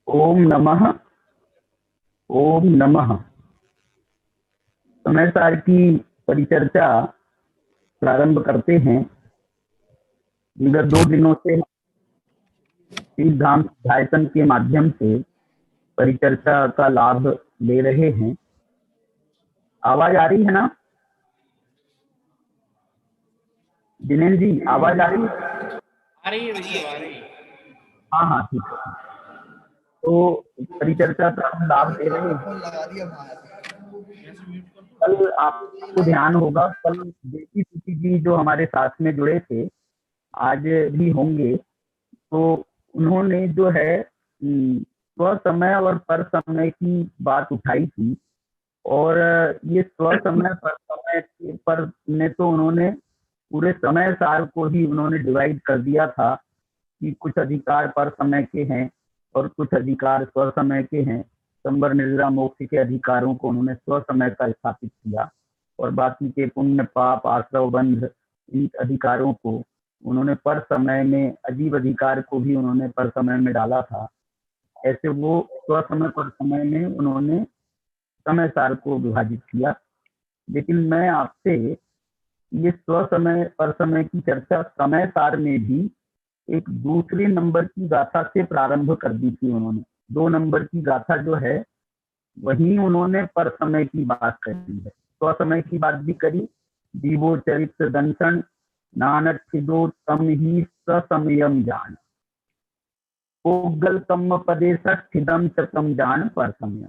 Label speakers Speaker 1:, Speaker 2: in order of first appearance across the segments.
Speaker 1: ओम नमः। ओम नमः। समय सार की परिचर्चा प्रारंभ करते हैं। विगत 2 दिनों से तीर्थ धाम सिद्धायतन के माध्यम से परिचर्चा का लाभ ले रहे हैं। आवाज आ रही है ना जिनेन्द्र जी? आवाज आ रही है?
Speaker 2: आ रही है भैया, आ रही है।
Speaker 1: हाँ हाँ, ठीक है। तो परिचर्चा का हम लाभ ले रहे हैं। कल आपको ध्यान होगा, कल देसी सूची जी जो हमारे साथ में जुड़े थे, आज भी होंगे, तो उन्होंने जो है स्व समय और पर समय की बात उठाई थी। और ये स्व समय पर समय पर ने तो उन्होंने पूरे समय सार को ही उन्होंने डिवाइड कर दिया था कि कुछ अधिकार पर समय के हैं और कुछ अधिकार स्व समय के हैं। संवर निर्जरा मोक्ष के अधिकारों को उन्होंने स्व समय का स्थापित किया और बाकी के पुण्य पाप आश्रव बंध इन अधिकारों को उन्होंने पर समय में, अजीब अधिकार को भी उन्होंने पर समय में डाला था। ऐसे वो स्व समय पर समय में उन्होंने समय सार को विभाजित किया। लेकिन मैं आपसे ये स्व समय पर समय की चर्चा समय सार में भी एक दूसरे नंबर की गाथा से प्रारंभ कर दी थी उन्होंने। 2 नंबर की गाथा जो है वही उन्होंने पर समय की बात करी है, स्व समय की बात भी करी। जीवो चरित्र दंशन नानक छिदो तम ही ससमयम जान, ओगल तम पदे स्थितम चतम जान पर समय।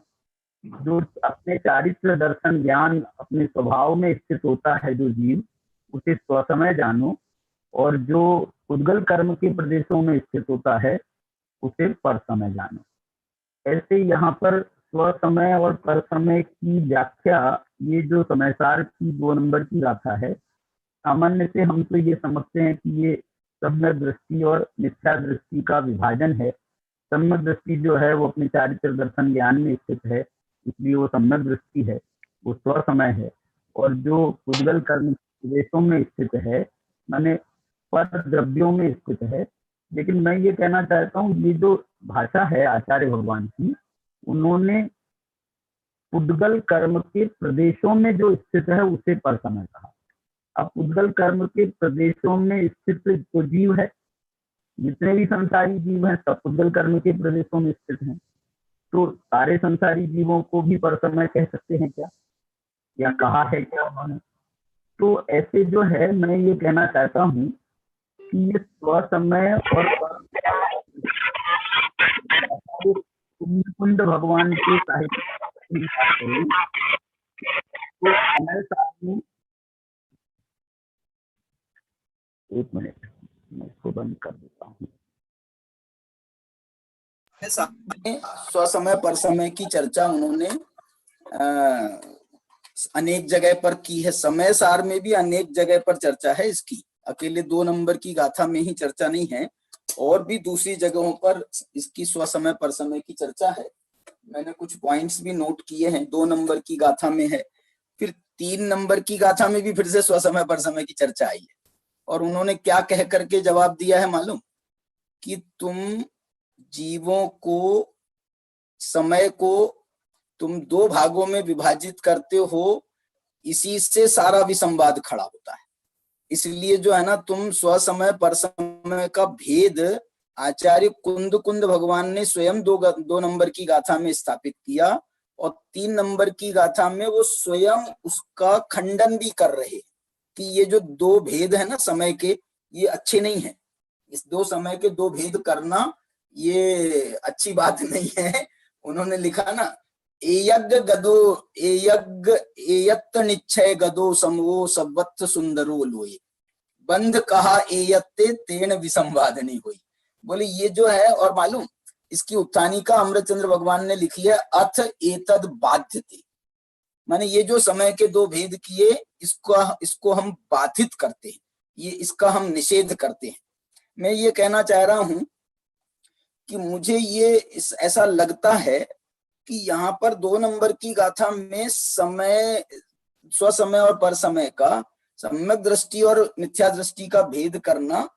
Speaker 1: जो अपने चारित्र दर्शन ज्ञान अपने स्वभाव में स्थित होता है जो जीव, उसे स्वसमय जानो, और जो उद्गल कर्म के प्रदेशों में स्थित होता है उसे पर समय जानो। ऐसे यहाँ पर स्व समय और पर समय की व्याख्या, ये जो समय सार की 2 नंबर की गाथा है, सामान्य से हम तो ये समझते हैं कि ये सम्यक दृष्टि और मिथ्या दृष्टि का विभाजन है। सम्यक दृष्टि जो है वो अपने चारित्र दर्शन ज्ञान में स्थित है, इसलिए वो सम्यक दृष्टि है, वो स्व समय है। और जो उद्गल कर्म प्रदेशों में स्थित है, माने पर द्रव्यों में स्थित है। लेकिन मैं ये कहना चाहता हूँ, ये जो भाषा है आचार्य भगवान की, उन्होंने उद्गल कर्म के प्रदेशों में जो स्थित है उसे पर समय कहा। अब उद्गल कर्म के प्रदेशों में स्थित जो जीव है, जितने भी संसारी जीव हैं, सब उद्गल कर्म के प्रदेशों में स्थित हैं। तो सारे संसारी जीवों को भी पर समय कह सकते हैं क्या, या कहा है क्या उन्होंने? तो ऐसे जो है, मैं ये कहना चाहता हूँ कि ये स्व समय और कुंड भगवान के साहित्य तो समय सार में, एक मिनट मैं इसको बंद कर देता हूँ।
Speaker 3: स्व समय पर समय की चर्चा उन्होंने अनेक जगह पर की है। समय सार में भी अनेक जगह पर चर्चा है इसकी, अकेले 2 नंबर की गाथा में ही चर्चा नहीं है, और भी दूसरी जगहों पर इसकी स्व समय पर समय की चर्चा है। मैंने कुछ पॉइंट्स भी नोट किए हैं। 2 नंबर की गाथा में है, फिर 3 नंबर की गाथा में भी फिर से स्व समय पर समय की चर्चा आई है। और उन्होंने क्या कह करके जवाब दिया है मालूम? कि तुम जीवों को, समय को तुम 2 भागों में विभाजित करते हो, इसी से सारा विसंवाद खड़ा होता है। इसलिए जो है ना, तुम स्व समय पर समय का भेद आचार्य कुंद भगवान ने स्वयं 2 नंबर की गाथा में स्थापित किया, और 3 नंबर की गाथा में वो स्वयं उसका खंडन भी कर रहे कि ये जो 2 भेद है ना समय के, ये अच्छे नहीं है। इस 2 समय के 2 भेद करना ये अच्छी बात नहीं है। उन्होंने लिखा ना, एयज्ञ गदो एयज्ञ एयत्त निश्चय गदो समवो सवत्त सुंदरो लोये, बंध कहा एयत्ते तेन विसंवाद नहीं हुई। बोले ये जो है, और मालूम इसकी उत्थानिका अमृतचंद्र भगवान ने लिखी है, अथ एतद बाध्यते, माने ये जो समय के 2 भेद किए, इसको हम बाधित करते हैं, ये इसका हम निषेध करते हैं। मैं ये कहना चाह रहा हूं कि मुझे ये ऐसा लगता है कि यहाँ पर 2 नंबर की गाथा में समय, स्व समय और पर समय का सम्यक दृष्टि और मिथ्या दृष्टि का भेद करना,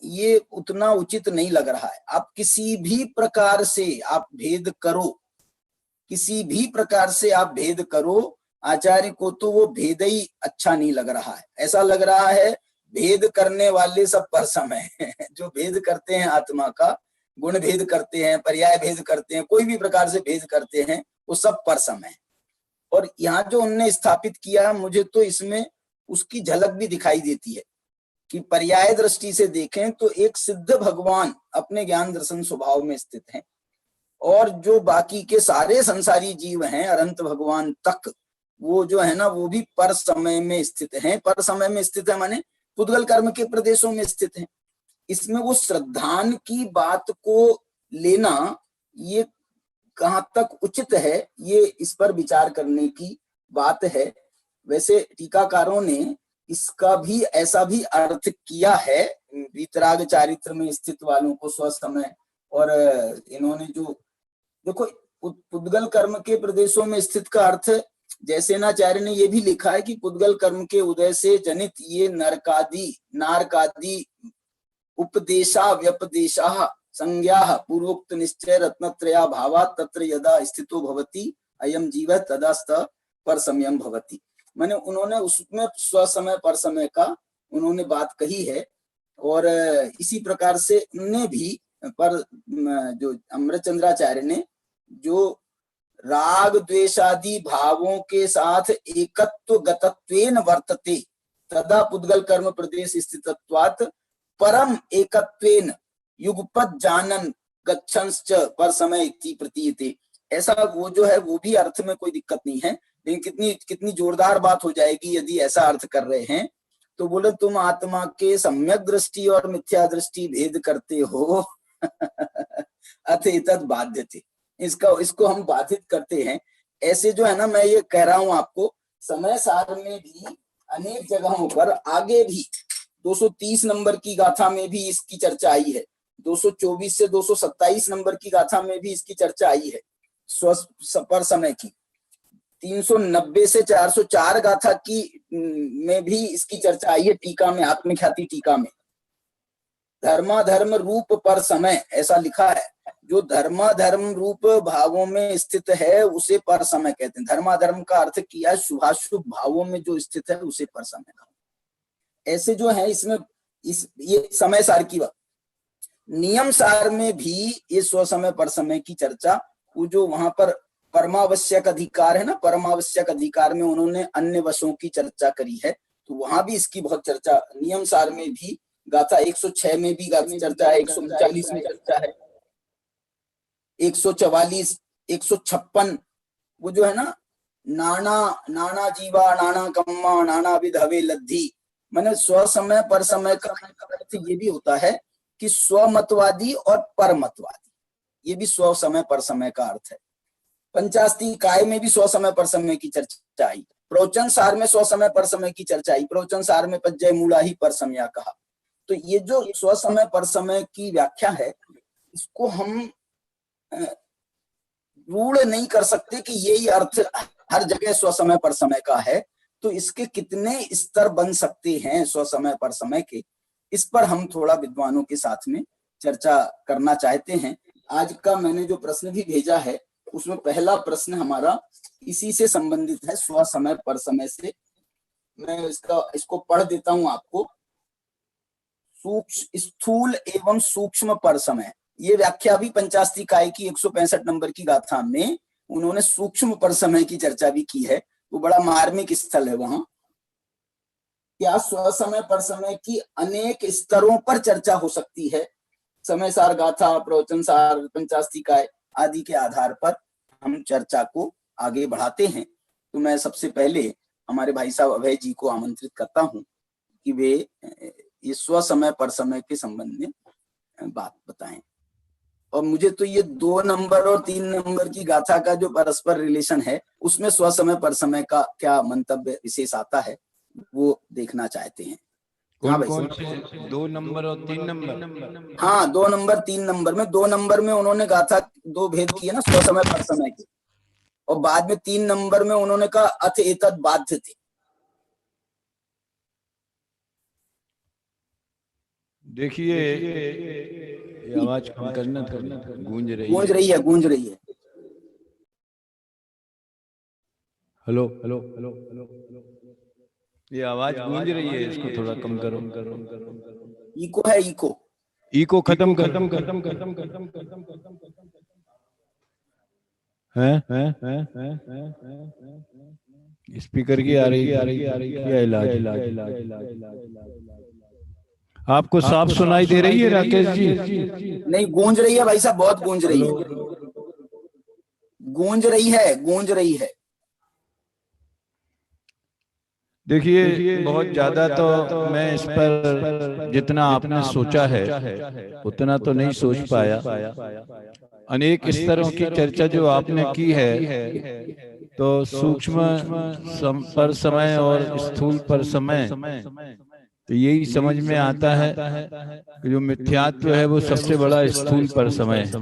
Speaker 3: ये उतना उचित नहीं लग रहा है। आप किसी भी प्रकार से आप भेद करो, किसी भी प्रकार से आप भेद करो, आचार्य को तो वो भेद ही अच्छा नहीं लग रहा है। ऐसा लग रहा है भेद करने वाले सब परसम है जो भेद करते हैं आत्मा का, गुण भेद करते हैं, पर्याय भेद करते हैं, कोई भी प्रकार से भेद करते हैं, वो सब परसम है। और यहाँ जो उनने स्थापित किया, मुझे तो इसमें उसकी झलक भी दिखाई देती है कि पर्याय दृष्टि से देखें तो एक सिद्ध भगवान अपने ज्ञान दर्शन स्वभाव में स्थित हैं, और जो बाकी के सारे संसारी जीव हैं अनंत भगवान तक, वो जो है ना वो भी पर समय में स्थित हैं। पर समय में स्थित है माने पुद्गल कर्म के प्रदेशों में स्थित हैं। इसमें वो श्रद्धान की बात को लेना ये कहाँ तक उचित है, ये इस पर विचार करने की बात है। वैसे टीकाकारों ने इसका भी ऐसा भी अर्थ किया है, वीतराग चारित्र में स्थित वालों को स्वसमय, और इन्होंने जो देखो पुद्गल कर्म के प्रदेशों में स्थित का अर्थ, जैसे नाचार्य ने ये भी लिखा है कि पुद्गल कर्म के उदय से जनित ये नारकादि उपदेशा व्यपदेशा संज्ञा पूर्वोक्त निश्चय रत्नत्रया भावा तत्र यदा स्थितो भवति अयम जीव तदास्त पर समयम भवति। माने उन्होंने उसमें स्वसमय पर समय का उन्होंने बात कही है। और इसी प्रकार से उनने भी पर जो अमृतचंद्राचार्य ने जो राग द्वेषादि भावों के साथ एकत्व गतत्वेन वर्तते तदा पुद्गल कर्म प्रदेश स्थितत्वात् परम एकत्वेन युगपद जानन गच्छंश्च पर समय इति प्रतीयते। ऐसा वो जो है वो भी अर्थ में कोई दिक्कत नहीं है, लेकिन कितनी जोरदार बात हो जाएगी यदि ऐसा अर्थ कर रहे हैं तो बोले तुम आत्मा के सम्यक दृष्टि और मिथ्या दृष्टि भेद करते हो अथ एतद् बाध्यते, इसको हम बाधित करते हैं। ऐसे जो है ना, मैं ये कह रहा हूं आपको, समय सार में भी अनेक जगहों पर आगे भी 230 नंबर की गाथा में भी इसकी चर्चा आई है, 224 से 227 नंबर की गाथा में भी इसकी चर्चा आई है पर समय की, 390 से 404 गाथा की में भी इसकी चर्चा आई है टीका में, आत्मख्याति टीका में। धर्माधर्म रूप पर समय ऐसा लिखा है, जो धर्माधर्म रूप भावों में स्थित है उसे पर समय कहते हैं। धर्माधर्म का अर्थ किया शुभाशुभ भावों में जो स्थित है उसे पर समय कहा। ऐसे जो है इसमें ये समय सार की बात। नियम सार में भी ये स्वसमय पर समय की चर्चा, वो जो वहां पर परमावश्यक अधिकार है ना, परमावश्यक अधिकार में उन्होंने अन्य वशों की चर्चा करी है, तो वहां भी इसकी बहुत चर्चा। नियम सार में भी गाथा 106 में भी गाथा चर्चा है, 139 में चर्चा है, 144, 156, वो जो है ना नाना जीवा नाना कम्मा नाना विध हवे लद्धी, मैंने स्वसमय पर समय का अर्थ ये भी होता है कि स्वमतवादी और परमतवादी, ये भी स्व समय पर समय का अर्थ है। पंचास्ती काय में भी स्व समय पर समय की चर्चा आई, प्रवचन सार में स्व समय पर समय की चर्चा आई, प्रवचन सार में पज्जय मूला ही पर समय कहा। तो ये जो स्व समय पर समय की व्याख्या है, इसको हम रूढ़ नहीं कर सकते कि यही अर्थ हर जगह स्व समय पर समय का है। तो इसके कितने स्तर बन सकते हैं स्व समय पर समय के, इस पर हम थोड़ा विद्वानों के साथ में चर्चा करना चाहते हैं। आज का मैंने जो प्रश्न भी भेजा है उसमें पहला प्रश्न हमारा इसी से संबंधित है, स्व समय पर समय से। मैं इसको पढ़ देता हूं आपको। स्थूल एवं सूक्ष्म पर समय, ये व्याख्या भी पंचास्ती काय की 165 नंबर की गाथा में उन्होंने सूक्ष्म पर समय की चर्चा भी की है, वो बड़ा मार्मिक स्थल है वहां। क्या स्व समय पर समय की अनेक स्तरों पर चर्चा हो सकती है? समय सार गाथा, प्रवचन सार, पंचास्ती काय आदि के आधार पर हम चर्चा को आगे बढ़ाते हैं। तो मैं सबसे पहले हमारे भाई साहब अभय जी को आमंत्रित करता हूं कि वे ये स्व समय पर समय के संबंध में बात बताएं। और मुझे तो ये 2 नंबर और 3 नंबर की गाथा का जो परस्पर रिलेशन है, उसमें स्व समय पर समय का क्या मंतव्य विशेष आता है, वो देखना चाहते हैं।
Speaker 4: कौन से 2 नंबर और 3 नंबर?
Speaker 3: हाँ, 2 नंबर 3 नंबर में, 2 नंबर में उन्होंने गाथा 2 भेद किए ना, स्व समय पर समय के, और बाद में 3 नंबर में उन्होंने कहा अथ एतद् बाध्यते।
Speaker 4: देखिए ये आवाज कम करना, गूंज रही
Speaker 3: गूंज
Speaker 4: है।
Speaker 3: रही है, गूंज रही है।
Speaker 4: हेलो हेलो हेलो हेलो, ये आवाज गूंज रही है, इसको थोड़ा कम करो।
Speaker 3: इको है, इको।
Speaker 4: इको खत्म कर। स्पीकर की आ रही क्या इलाज? आपको साफ सुनाई दे रही है राकेश जी?
Speaker 3: नहीं, गूंज रही है भाई साहब, बहुत गूंज रही है, गूंज रही है, गूंज रही है।
Speaker 4: देखिए बहुत ज्यादा तो मैं इस पर जितना आपने सोचा है उतना तो नहीं सोच पाया। अनेक स्तरों की चर्चा जो आपने की है, तो सूक्ष्म पर समय और स्थूल पर समय, तो यही समझ में आता है कि जो मिथ्यात्व है वो सबसे बड़ा स्थूल पर समय है।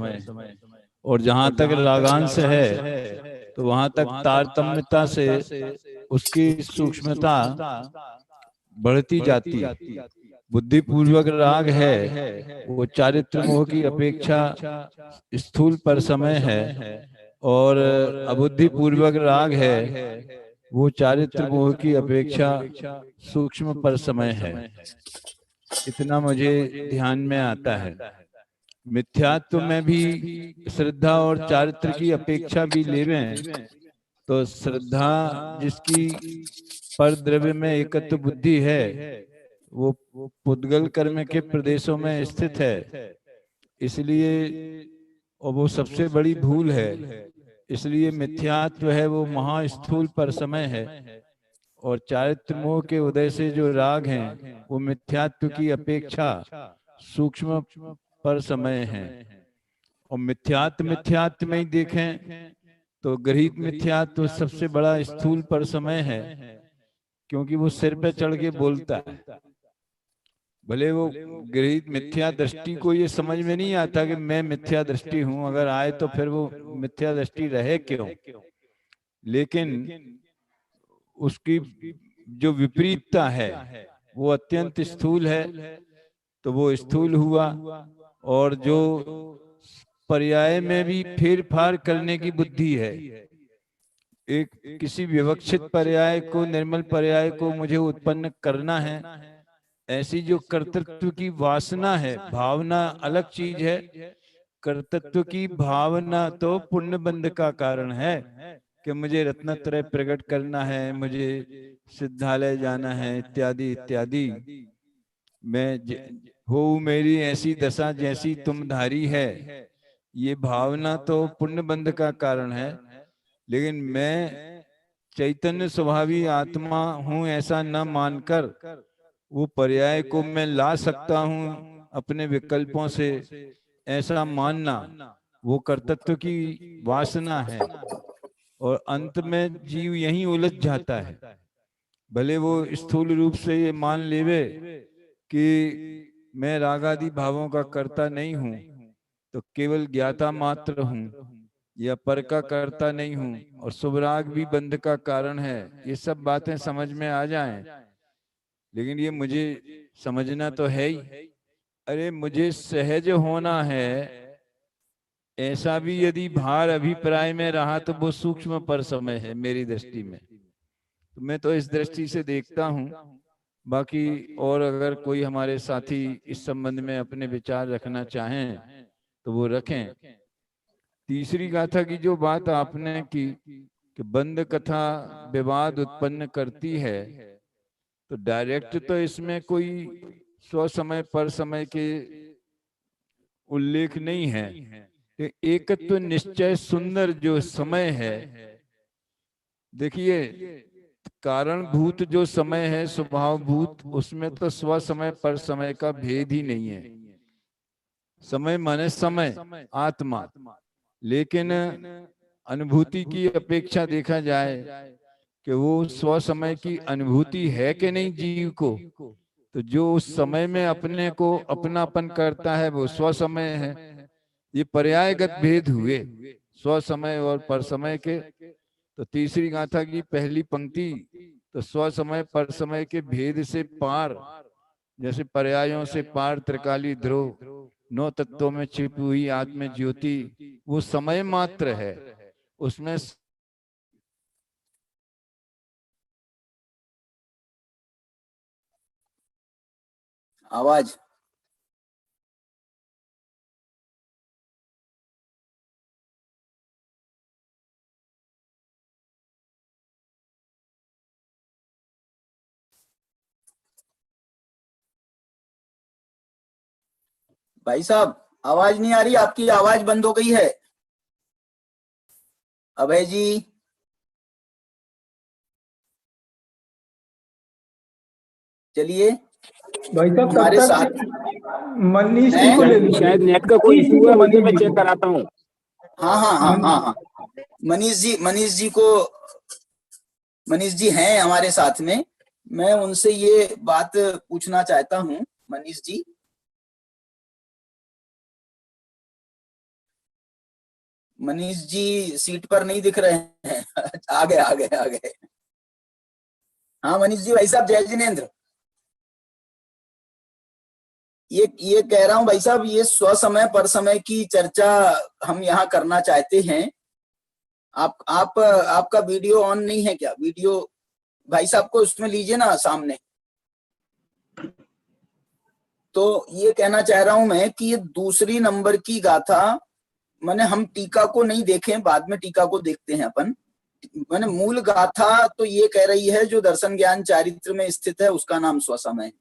Speaker 4: और जहां तक रागांश है तो वहां तक तारतम्यता से उसकी सूक्ष्मता बढ़ती जाती है। बुद्धिपूर्वक राग है वो चारित्र मोह की अपेक्षा स्थूल पर समय है, और अबुद्धिपूर्वक राग है वो चारित्र मोह की अपेक्षा सूक्ष्म पर समय है। इतना मुझे ध्यान में आता है। मिथ्यात्व में भी श्रद्धा और चारित्र की अपेक्षा भी लेवें तो श्रद्धा जिसकी पर द्रव्य में एकत्व बुद्धि है वो पुद्गल कर्म के प्रदेशों में स्थित है, इसलिए और वो सबसे बड़ी भूल है। इसलिए मिथ्यात्व है वो महास्थूल पर समय है, और चारित्र मोह के उदय से जो राग हैं वो मिथ्यात्व की अपेक्षा सूक्ष्म पर समय है। और मिथ्यात्व में ही देखें तो गृहीत मिथ्यात्व सबसे बड़ा स्थूल पर समय है, क्योंकि वो सिर पे चढ़ के बोलता है। भले वो गृहीत मिथ्या दृष्टि को ये समझ में नहीं आता कि मैं मिथ्या दृष्टि हूं, अगर आए तो फिर वो मिथ्या दृष्टि रहे क्यों, लेकिन उसकी जो विपरीतता है वो अत्यंत स्थूल है, तो वो स्थूल हुआ। और जो पर्याय में भी फेर फार करने की बुद्धि है, एक किसी विवक्षित पर्याय को, निर्मल पर्याय को मुझे उत्पन्न करना है, ऐसी जो कर्तृत्व की वासना है, भावना अलग चीज है। कर्तृत्व की भावना तो पुण्य बंध का कारण है कि मुझे रत्नत्रय प्रकट करना है, मुझे सिद्धालय जाना है, इत्यादि इत्यादि। मैं हो मेरी ऐसी दशा जैसी तुम धारी है, ये भावना तो पुण्य बंध का कारण है। लेकिन मैं चैतन्य स्वभावी आत्मा हूं ऐसा न मानकर वो पर्याय को मैं ला सकता हूं अपने विकल्पों से, ऐसा मानना वो कर्तृत्व की वासना है। और अंत में जीव यहीं उलझ जाता है। भले वो स्थूल रूप से ये मान लेवे कि मैं रागादि भावों का कर्ता नहीं हूं, तो केवल ज्ञाता मात्र हूं, या पर का कर्ता नहीं हूं, और शुभराग भी बंध का कारण है, ये सब बातें समझ में आ जाएं। लेकिन ये मुझे समझना तो है ही। अरे मुझे सहज होना है, ऐसा भी यदि भार अभिप्राय में रहा तो वो सूक्ष्म पर समय है मेरी दृष्टि में। तो मैं तो इस दृष्टि से देखता हूँ। बाकी और अगर कोई हमारे साथी इस संबंध में अपने विचार रखना चाहें तो वो रखें। तीसरी गाथा की जो बात आपने की कि बंद कथा विवाद उत्पन्न करती है, तो डायरेक्ट तो इसमें कोई स्व समय पर समय के उल्लेख नहीं है। एकत्व निश्चय सुंदर जो समय है, देखिए कारणभूत जो समय है स्वभावभूत, उसमें तो स्व समय पर समय का भेद ही नहीं है। समय माने समय, आत्मा। लेकिन अनुभूति की अपेक्षा देखा जाए कि वो स्व समय की अनुभूति है कि नहीं जीव को, तो जो उस समय में अपने को अपनापन करता है वो स्व समय है। ये पर्यायगत भेद हुए स्व समय और पर समय के। तो तीसरी गाथा की पहली पंक्ति तो स्व समय पर समय के भेद से पार जैसे पर्यायों से पार त्रिकाली ध्रुव, 9 तत्वों में छिपी हुई आत्म ज्योति, वो समय मात्र है, उसमें
Speaker 3: आवाज भाई साहब, आवाज नहीं आ रही, आपकी आवाज बंद हो गई है। अभय जी, चलिए
Speaker 5: भाई साहब तब
Speaker 3: हमारे
Speaker 5: तक
Speaker 3: साथ
Speaker 5: मनीष जी को ले लीजिए।
Speaker 2: शायद नेट का कोई इशू है, मुझे मैं चेक कराता हूँ।
Speaker 3: हाँ हाँ हाँ हाँ हाँ, मनीष जी हैं हमारे साथ में। मैं उनसे ये बात पूछना चाहता हूँ। मनीष जी, मनीष जी सीट पर नहीं दिख रहे हैं। आ गए आ गए आ गए। हाँ मनीष जी, भाई साहब जय जिनेन्द्र। ये कह रहा हूँ भाई साहब, ये स्वसमय पर समय की चर्चा हम यहाँ करना चाहते हैं। आपका वीडियो ऑन नहीं है क्या? वीडियो भाई साहब को उसमें लीजिए ना सामने। तो ये कहना चाह रहा हूं मैं कि ये दूसरी नंबर की गाथा, माने हम टीका को नहीं देखें, बाद में टीका को देखते हैं अपन। माने मूल गाथा तो ये कह रही है, जो दर्शन ज्ञान चारित्र में स्थित है उसका नाम स्वसमय है,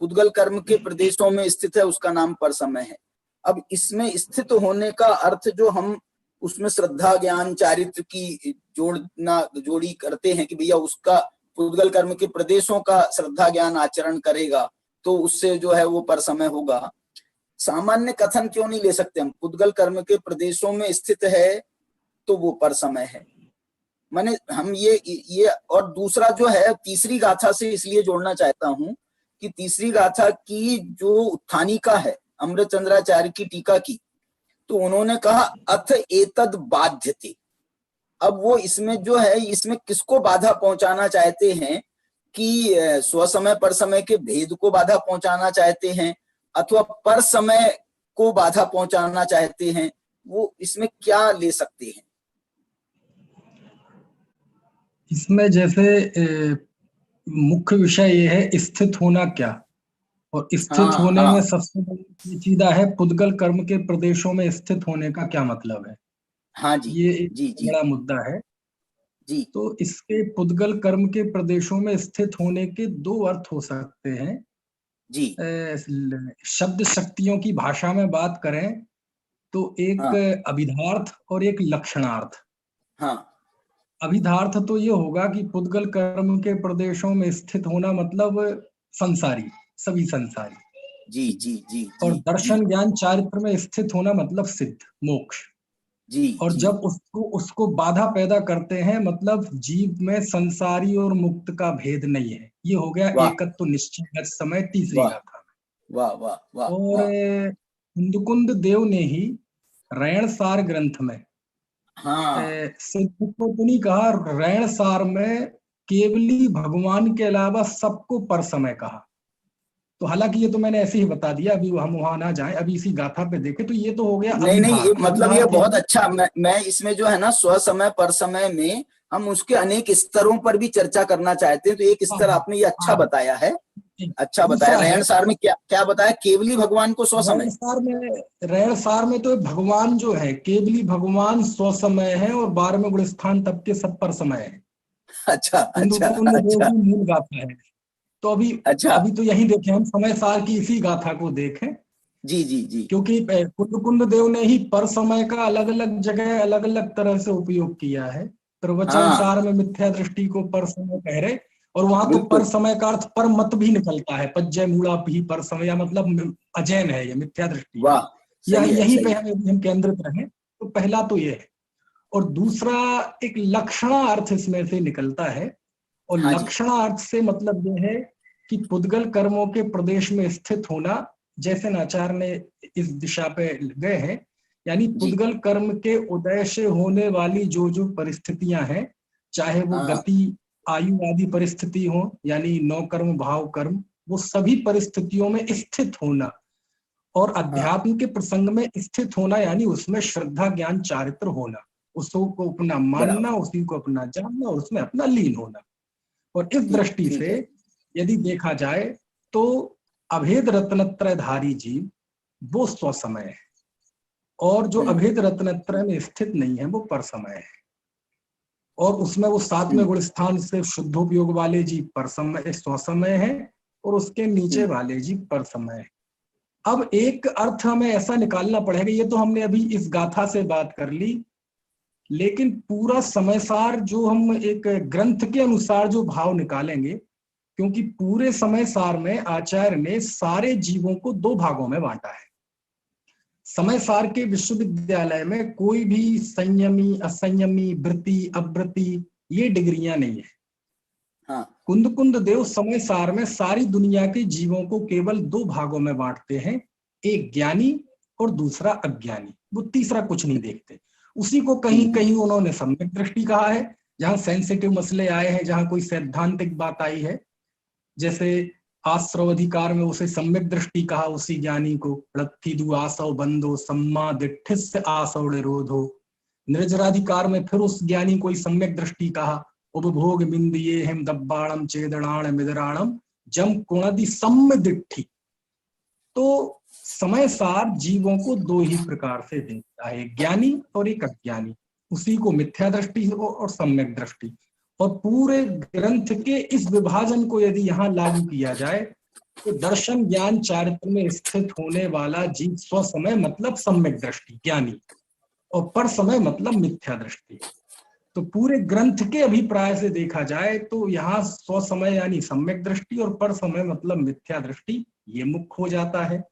Speaker 3: पुद्गल कर्म के प्रदेशों में स्थित है उसका नाम पर समय है। अब इसमें स्थित होने का अर्थ जो हम उसमें श्रद्धा ज्ञान चारित्र की जोड़ी करते हैं कि भैया उसका पुद्गल कर्म के प्रदेशों का श्रद्धा ज्ञान आचरण करेगा तो उससे जो है वो पर समय होगा। सामान्य कथन क्यों नहीं ले सकते हम? पुद्गल कर्म के प्रदेशों में स्थित है तो वो पर समय है। माने हम ये और दूसरा जो है तीसरी गाथा से इसलिए जोड़ना चाहता हूं कि तीसरी गाथा की जो उत्थानिका है अमृतचंद्राचार्य की टीका की, तो उन्होंने कहा अथ एतद बाध्यते। अब वो इसमें जो है, इसमें किसको बाधा पहुंचाना चाहते हैं कि स्वसमय पर समय के भेद को बाधा पहुंचाना चाहते हैं अथवा पर समय को बाधा पहुंचाना चाहते हैं, वो इसमें क्या ले सकते हैं?
Speaker 5: इसमें जैसे मुख्य विषय ये है स्थित होना क्या, और स्थित होने में सबसे बड़ी पेचीदा है पुद्गल कर्म के प्रदेशों में स्थित होने का क्या मतलब है।
Speaker 3: हाँ जी,
Speaker 5: ये एक बड़ा मुद्दा है
Speaker 3: जी।
Speaker 5: तो इसके पुद्गल कर्म के प्रदेशों में स्थित होने के दो अर्थ हो सकते हैं
Speaker 3: जी।
Speaker 5: शब्द शक्तियों की भाषा में बात करें तो एक अभिधार्थ और एक लक्षणार्थ।
Speaker 3: हाँ।
Speaker 5: अभिधार्थ तो ये होगा कि पुद्गल कर्म के प्रदेशों में स्थित होना मतलब संसारी, सभी संसारी।
Speaker 3: जी जी जी।
Speaker 5: और दर्शन ज्ञान चारित्र में स्थित होना मतलब सिद्ध, मोक्ष।
Speaker 3: जी।
Speaker 5: और जब उसको बाधा पैदा करते हैं मतलब जीव में संसारी और मुक्त का भेद नहीं है। ये हो गया एकत्व निश्चय समय तीसरी गाथा।
Speaker 3: वाह वाह वाह।
Speaker 5: और हिंदुकुंद देव ने ही रैणसार ग्रंथ में सिद्ध को तो नहीं कहा, रैणसार में केवली भगवान के अलावा सबको पर समय कहा। तो हालांकि ये तो मैंने ऐसे ही बता दिया, अभी हम वहां ना जाएं, अभी इसी गाथा पे देखें तो ये तो हो गया।
Speaker 3: नहीं, मतलब ये बहुत अच्छा। मैं इसमें जो है ना स्व समय पर समय में हम उसके अनेक स्तरों पर भी चर्चा करना चाहते हैं। तो एक स्तर आपने ये अच्छा बताया है, अच्छा बताया। रैणसार में क्या बताया? केवली भगवान को स्व समय।
Speaker 5: रैणसार में तो भगवान जो है केवली भगवान स्व समय है और 12वें गुण स्थान तब के सब पर समय है।
Speaker 3: अच्छा अच्छा अच्छा।
Speaker 5: मूल गाथा है। तो अभी तो यही देखें, हम समय सार की इसी गाथा को देखें।
Speaker 3: जी जी जी।
Speaker 5: क्योंकि कुंद देव ने ही पर समय का अलग अलग जगह अलग अलग तरह से उपयोग किया है। प्रवचन सार में मिथ्या दृष्टि को पर समय कह रहे, और वहां तो पर समय का अर्थ पर मत भी निकलता है। पज्जय मूला भी पर समय, मतलब अजैन है, ये मिथ्या दृष्टि। यही पे हम केंद्रित रहे। तो पहला तो ये है। और दूसरा एक लक्षणार्थ इसमें से निकलता है, और लक्षणार्थ से मतलब ये है कि पुद्गल कर्मों के प्रदेश में स्थित होना, जैसे नाचार्य ने इस दिशा पे गए हैं, यानी पुद्गल कर्म के उदय से होने वाली जो जो परिस्थितियां हैं, चाहे वो गति आयु आदि परिस्थिति हो, यानी नौ कर्म भाव कर्म, वो सभी परिस्थितियों में स्थित होना, और अध्यात्म के प्रसंग में स्थित होना यानी उसमें श्रद्धा ज्ञान चारित्र होना, उसको अपना मानना, उसी को अपना जानना और उसमें अपना लीन होना। और इस दृष्टि से यदि देखा जाए तो अभेद रत्नत्रयधारी जीव वो स्वसमय है, और जो अभेद रत्नत्रय में स्थित नहीं है वो परसमय है, और उसमें वो 7वें गुण स्थान से शुद्धोपयोग वाले जीव परसमय स्वसमय है, और उसके नीचे वाले जीव परसमय है। अब एक अर्थ हमें ऐसा निकालना पड़ेगा, ये तो हमने अभी इस गाथा से बात कर ली, लेकिन पूरा समय सार जो हम एक ग्रंथ के अनुसार जो भाव निकालेंगे, क्योंकि पूरे समय सार में आचार्य ने सारे जीवों को 2 भागों में बांटा है। समय सार के विश्वविद्यालय में कोई भी संयमी असंयमी वृत्ति अवृत्ति ये डिग्रियां नहीं है। कुंद देव समय सार में सारी दुनिया के जीवों को केवल 2 भागों में बांटते हैं, एक ज्ञानी और दूसरा अज्ञानी, वो तीसरा कुछ नहीं देखते। उसी को कहीं कहीं उन्होंने सम्यक दृष्टि कहा है, जहां सेंसिटिव मसले आए हैं, जहां कोई सैद्धांतिक बात आई है, जैसे आश्रव अधिकार में उसे सम्यक दृष्टि कहा उसी ज्ञानी को, प्रथिदु आसव बंधो सम्मा दिठिस्य आसव निरोधो। निर्जराधिकार में फिर उस ज्ञानी को सम्यक दृष्टि कहा, उपभोग बिंदिये हम दब्बाणम चेदणाण मिदराणम जम कुणदि सम्य दिट्ठी। तो समय सार जीवों को 2 ही प्रकार से देखता है, ज्ञानी और एक अज्ञानी, उसी को मिथ्या दृष्टि और सम्यक दृष्टि। और पूरे ग्रंथ के इस विभाजन को यदि यहाँ लागू किया जाए तो दर्शन ज्ञान चारित्र में स्थित होने वाला जीव स्वसमय मतलब सम्यक दृष्टि ज्ञानी, और पर समय मतलब मिथ्या दृष्टि। तो पूरे ग्रंथ के अभिप्राय से देखा जाए तो यहाँ स्वसमय यानी सम्यक दृष्टि और पर समय मतलब मिथ्या दृष्टि ये मुख्य हो जाता है।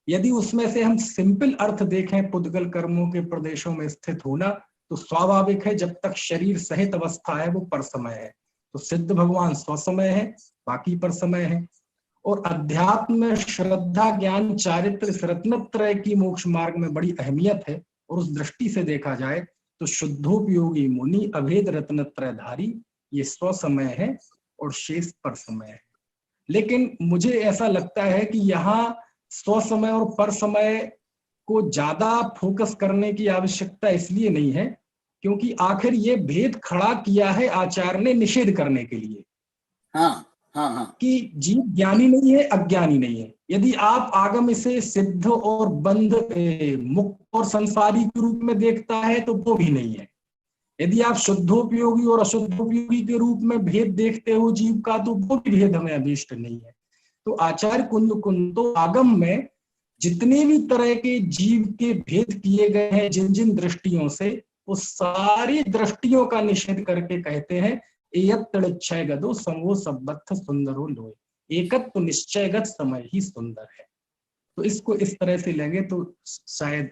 Speaker 5: यदि उसमें से हम सिंपल अर्थ देखें, पुद्गल कर्मों के प्रदेशों में स्थित होना, तो स्वाभाविक है जब तक शरीर सहित अवस्था है वो पर समय है, तो सिद्ध भगवान स्वसमय है, बाकी पर समय है। और अध्यात्म में श्रद्धा ज्ञान चारित्र रत्नत्रय की मोक्ष मार्ग में बड़ी अहमियत है, और उस दृष्टि से देखा जाए तो शुद्धोपयोगी मुनि अभेद रत्नत्रयधारी ये स्वसमय है और शेष पर समय है। लेकिन मुझे ऐसा लगता है कि यहाँ स्वसमय और पर समय को ज्यादा फोकस करने की आवश्यकता इसलिए नहीं है क्योंकि आखिर ये भेद खड़ा किया है आचार्य ने निषेध करने के लिए। कि जीव ज्ञानी नहीं है अज्ञानी नहीं है। यदि आप आगम इसे सिद्ध और बंध मुक्त और संसारी के रूप में देखता है तो वो भी नहीं है। यदि आप शुद्धोपयोगी और अशुद्धोपयोगी के रूप में भेद देखते हो जीव का, तो वो भी भेद हमें अभीष्ट नहीं है। तो आचार्य कुंद तो आगम में जितने भी तरह के जीव के भेद किए गए हैं जिन जिन दृष्टियों से, वो सारी दृष्टियों का निषेध करके कहते हैं एयत्तड़च्छय गदो समो सबत्थ सुंदरो लोय, एकत्व निश्चयगत समय ही सुंदर है। तो इसको इस तरह से लेंगे तो शायद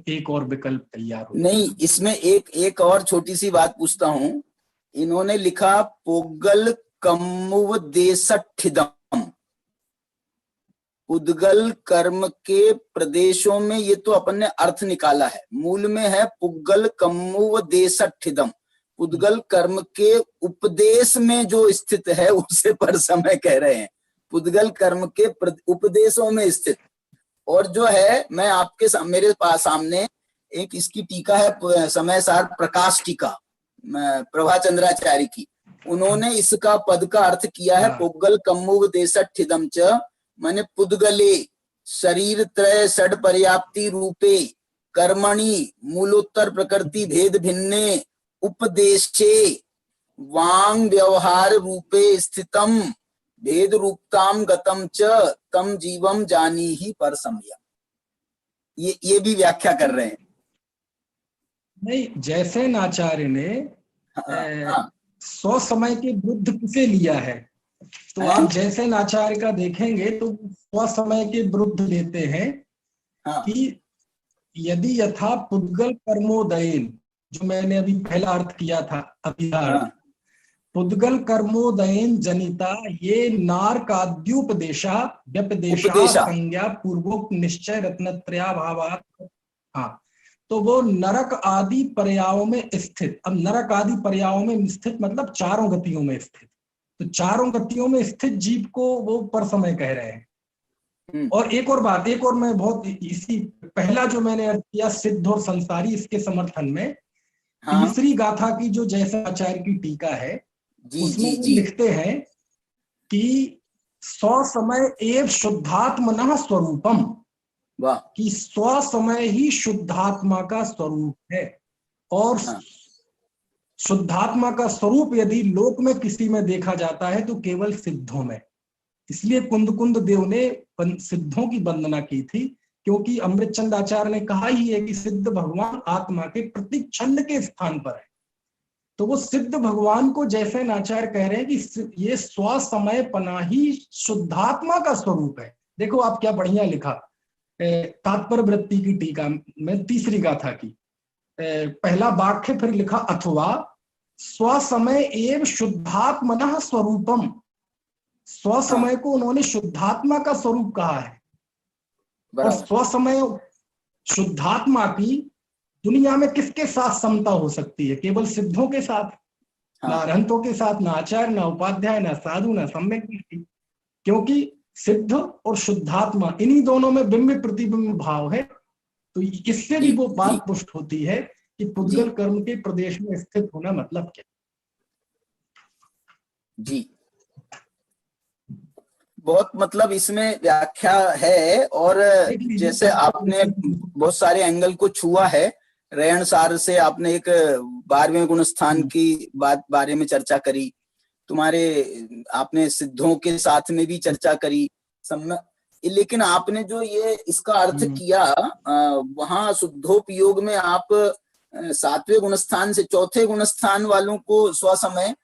Speaker 5: एक और विकल्प तैयार हो।
Speaker 3: नहीं, इसमें एक और छोटी सी बात पूछता हूँ। इन्होंने लिखा पुद्गल कम्मुवदेशठिदम, पुद्गल कर्म के प्रदेशों में, ये तो अपन ने अर्थ निकाला है, मूल में है पुद्गल कम्मुवदेशठिदम, पुद्गल कर्म के उपदेश में जो स्थित है उसे पर समय कह रहे हैं, पुद्गल कर्म के उपदेशों में स्थित। और जो है मैं आपके मेरे पास सामने एक इसकी टीका है, समय सार प्रकाश टीका प्रभाचंद्राचार्य की, उन्होंने इसका पद का अर्थ किया है पुद्गल कम्मुवदेशठिदम च, माने पुद्गले शरीर त्रय षड पर्याप्ति रूपे कर्मणि मूलोत्तर प्रकृति भेद भिन्ने उपदेशे वांग व्यवहार रूपे स्थितम भेद रूपताम गतम च तम जीवम जानी ही पर समया। ये भी व्याख्या कर रहे हैं।
Speaker 5: नहीं, जैसे आचार्य ने स्वसमय के विरुद्ध किसे लिया है, तो आप जैसे आचार्य का देखेंगे तो स्वसमय के विरुद्ध लेते हैं कि यदि यथा पुद्गल कर्मोदयन, जो मैंने अभी पहला अर्थ किया था अभिधार्थ, पुद्गल कर्मोदयन जनिता ये नारकाद्युपदेशा व्यपदेशा संज्ञा पूर्वोक्त निश्चय रत्नत्रया भावात्। तो वो नरक आदि पर्यायों में स्थित, अब नरक आदि पर्यायों में स्थित मतलब चारों गतियों में स्थित, तो चारों गतियों में स्थित जीव को वो पर समय कह रहे हैं। और एक और बात, एक और मैं बहुत इसी पहला जो मैंने अर्थ किया सिद्ध और संसारी, इसके समर्थन में तीसरी गाथा की जो जैसे आचार्य की टीका है उसमें लिखते हैं कि स्व समय एव शुद्धात्मनः स्वरूपम, कि स्व समय ही शुद्धात्मा का स्वरूप है। और शुद्धात्मा का स्वरूप यदि लोक में किसी में देखा जाता है तो केवल सिद्धों में। इसलिए कुंद देव ने सिद्धों की वंदना की थी, क्योंकि अमृतचंद आचार्य ने कहा ही है कि सिद्ध भगवान आत्मा के प्रति छंद के स्थान पर है। तो वो सिद्ध भगवान को जैसे आचार्य कह रहे हैं कि ये स्व समय पना ही शुद्धात्मा का स्वरूप है। देखो आप क्या बढ़िया लिखा तात्पर्य वृत्ति की टीका में तीसरी गाथा की पहला वाक्य, फिर लिखा अथवा स्व समय एव शुद्धात्मनः स्वरूपम। स्व समय को उन्होंने शुद्धात्मा का स्वरूप कहा है। और स्व समय शुद्धात्मा की दुनिया में किसके साथ समता हो सकती है? केवल सिद्धों के साथ, ना अरहंतों के साथ, ना आचार्य, ना उपाध्याय, ना साधु, ना सम्यक दृष्टि। क्योंकि सिद्ध और शुद्धात्मा इन्हीं दोनों में बिंब प्रतिबिंब भाव है। तो इससे भी वो बात पुष्ट होती है कि पुद्गल कर्म के प्रदेश में स्थित होना मतलब क्या।
Speaker 3: जी, बहुत मतलब इसमें व्याख्या है। और जैसे आपने बहुत सारे एंगल को छुआ है, रेयण सार से आपने एक 12वें गुण स्थान की बात बारे में चर्चा करी, तुम्हारे आपने सिद्धों के साथ में भी चर्चा करी लेकिन आपने जो ये इसका अर्थ किया वहां शुद्धोपयोग में आप 7वें गुणस्थान से 4थे गुणस्थान वालों को स्वसमय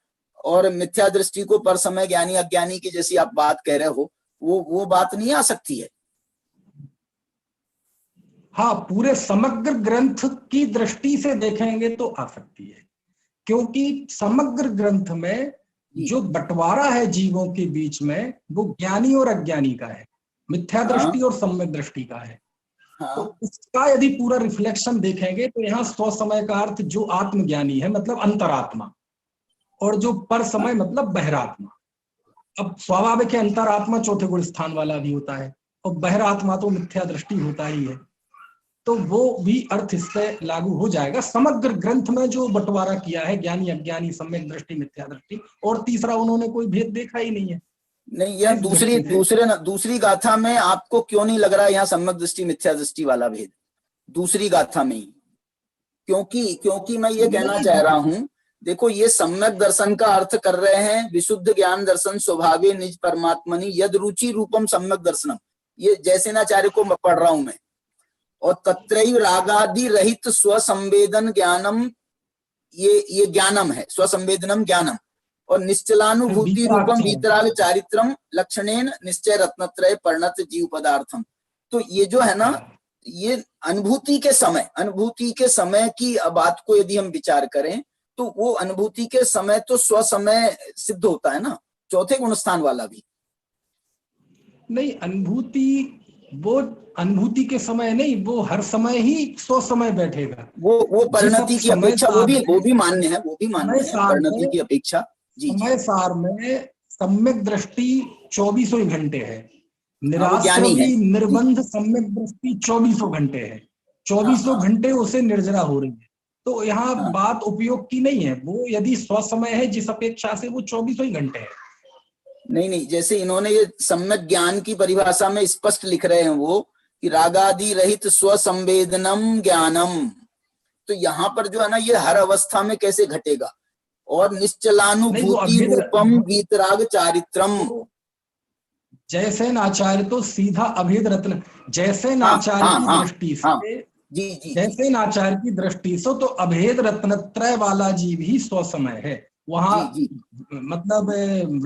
Speaker 3: और मिथ्या दृष्टि को पर समय ज्ञानी अज्ञानी की जैसी आप बात कह रहे हो, वो बात नहीं आ सकती है।
Speaker 5: हाँ, पूरे समग्र ग्रंथ की दृष्टि से देखेंगे तो आ सकती है, क्योंकि समग्र ग्रंथ में जो बंटवारा है जीवों के बीच में वो ज्ञानी और अज्ञानी का है, मिथ्या दृष्टि और सम्यक दृष्टि का है। तो उसका यदि पूरा रिफ्लेक्शन देखेंगे तो यहाँ स्व समय का अर्थ जो आत्मज्ञानी है मतलब अंतरात्मा, और जो पर समय मतलब बहिरात्मा। अब स्वाभाविक है अंतरात्मा 4थे गुण स्थान वाला भी होता है और बहिरात्मा तो मिथ्या दृष्टि होता ही है। तो वो भी अर्थ इससे लागू हो जाएगा। समग्र ग्रंथ में जो बंटवारा किया है ज्ञानी अज्ञानी सम्यक दृष्टि मिथ्या दृष्टि, और तीसरा उन्होंने कोई भेद देखा ही नहीं है।
Speaker 3: नहीं, यह दूसरी गाथा में आपको क्यों नहीं लग रहा है यहाँ सम्यक दृष्टि मिथ्या दृष्टि वाला भेद दूसरी गाथा में ही? क्योंकि मैं ये कहना चाह रहा हूं, देखो ये सम्यक दर्शन का अर्थ कर रहे हैं विशुद्ध ज्ञान दर्शन स्वभावे निज परमात्मनि यद रुचि रूपम सम्यक दर्शनम, ये जयसेनाचार्य को पढ़ रहा हूं मैं। और तत्रैव रागादि रहित स्वसंवेदन ज्ञानम, ये ज्ञानम है, स्वसंवेदनम ज्ञानम। और निश्चलानुभूति रूपम वीतराग चारित्रम लक्षणेन निश्चय रत्नत्रय परिणत जीव पदार्थम। तो ये जो है ना, ये अनुभूति के समय की बात को यदि हम विचार करें तो वो अनुभूति के समय तो स्व समय सिद्ध होता है ना, 4थे गुणस्थान वाला भी
Speaker 5: नहीं। वो अनुभूति के समय नहीं, वो हर समय ही स्व समय बैठेगा।
Speaker 3: वो परिणति की अपेक्षा वो भी मान्य है परिणति की अपेक्षा।
Speaker 5: समय सार में सम्यक दृष्टि 24 घंटे है, निराश्रवी निर्बंध सम्यक दृष्टि 24 घंटे है। 24 घंटे उसे निर्जरा हो रही है। तो यहाँ बात उपयोग की नहीं है, वो यदि स्व समय है जिस अपेक्षा से वो 24 घंटे है।
Speaker 3: नहीं, जैसे इन्होंने ये सम्यक ज्ञान की परिभाषा में स्पष्ट लिख रहे हैं वो कि रागादि रहित स्व संवेदनम ज्ञानम, तो यहाँ पर जो है ना ये हर अवस्था में कैसे घटेगा। और निश्चलानुभूति रूपम वीतराग चारित्रम,
Speaker 5: जैसे नाचार्य तो सीधा अभेद रत्न, जैसे नाचार्य की दृष्टि से जैसे नाचार्य की दृष्टि से तो अभेद रत्नत्रय वाला जीव ही स्व समय है। वहां मतलब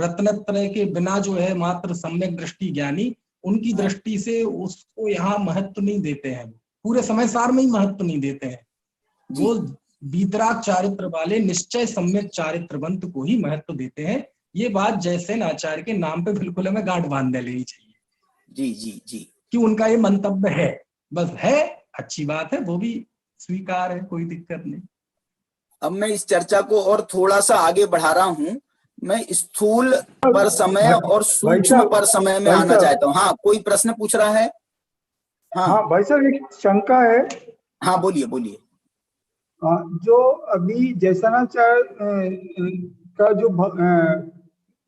Speaker 5: रत्नत्रय के बिना जो है मात्र सम्यक दृष्टि ज्ञानी, उनकी दृष्टि से उसको यहाँ महत्व नहीं देते हैं, पूरे समय सार में ही महत्व नहीं देते हैं। वो वीतराग चारित्र वाले निश्चय सम्यक चारित्रवंत को ही महत्व देते हैं। ये बात जयसेन आचार्य के नाम पे बिल्कुल हमें गांठ बांध लेनी चाहिए।
Speaker 3: जी
Speaker 5: कि उनका ये मंतव्य है, बस है, अच्छी बात है, वो भी स्वीकार है, कोई दिक्कत नहीं।
Speaker 3: अब मैं इस चर्चा को और थोड़ा सा आगे बढ़ा रहा हूं। मैं स्थूल पर समय और सूक्ष्म पर समय में आना चाहता हूँ। हाँ, कोई प्रश्न पूछ रहा है?
Speaker 6: हाँ भाई साहब, एक शंका है।
Speaker 3: हाँ बोलिए बोलिए।
Speaker 6: जो अभी जैसनाचार्य का जो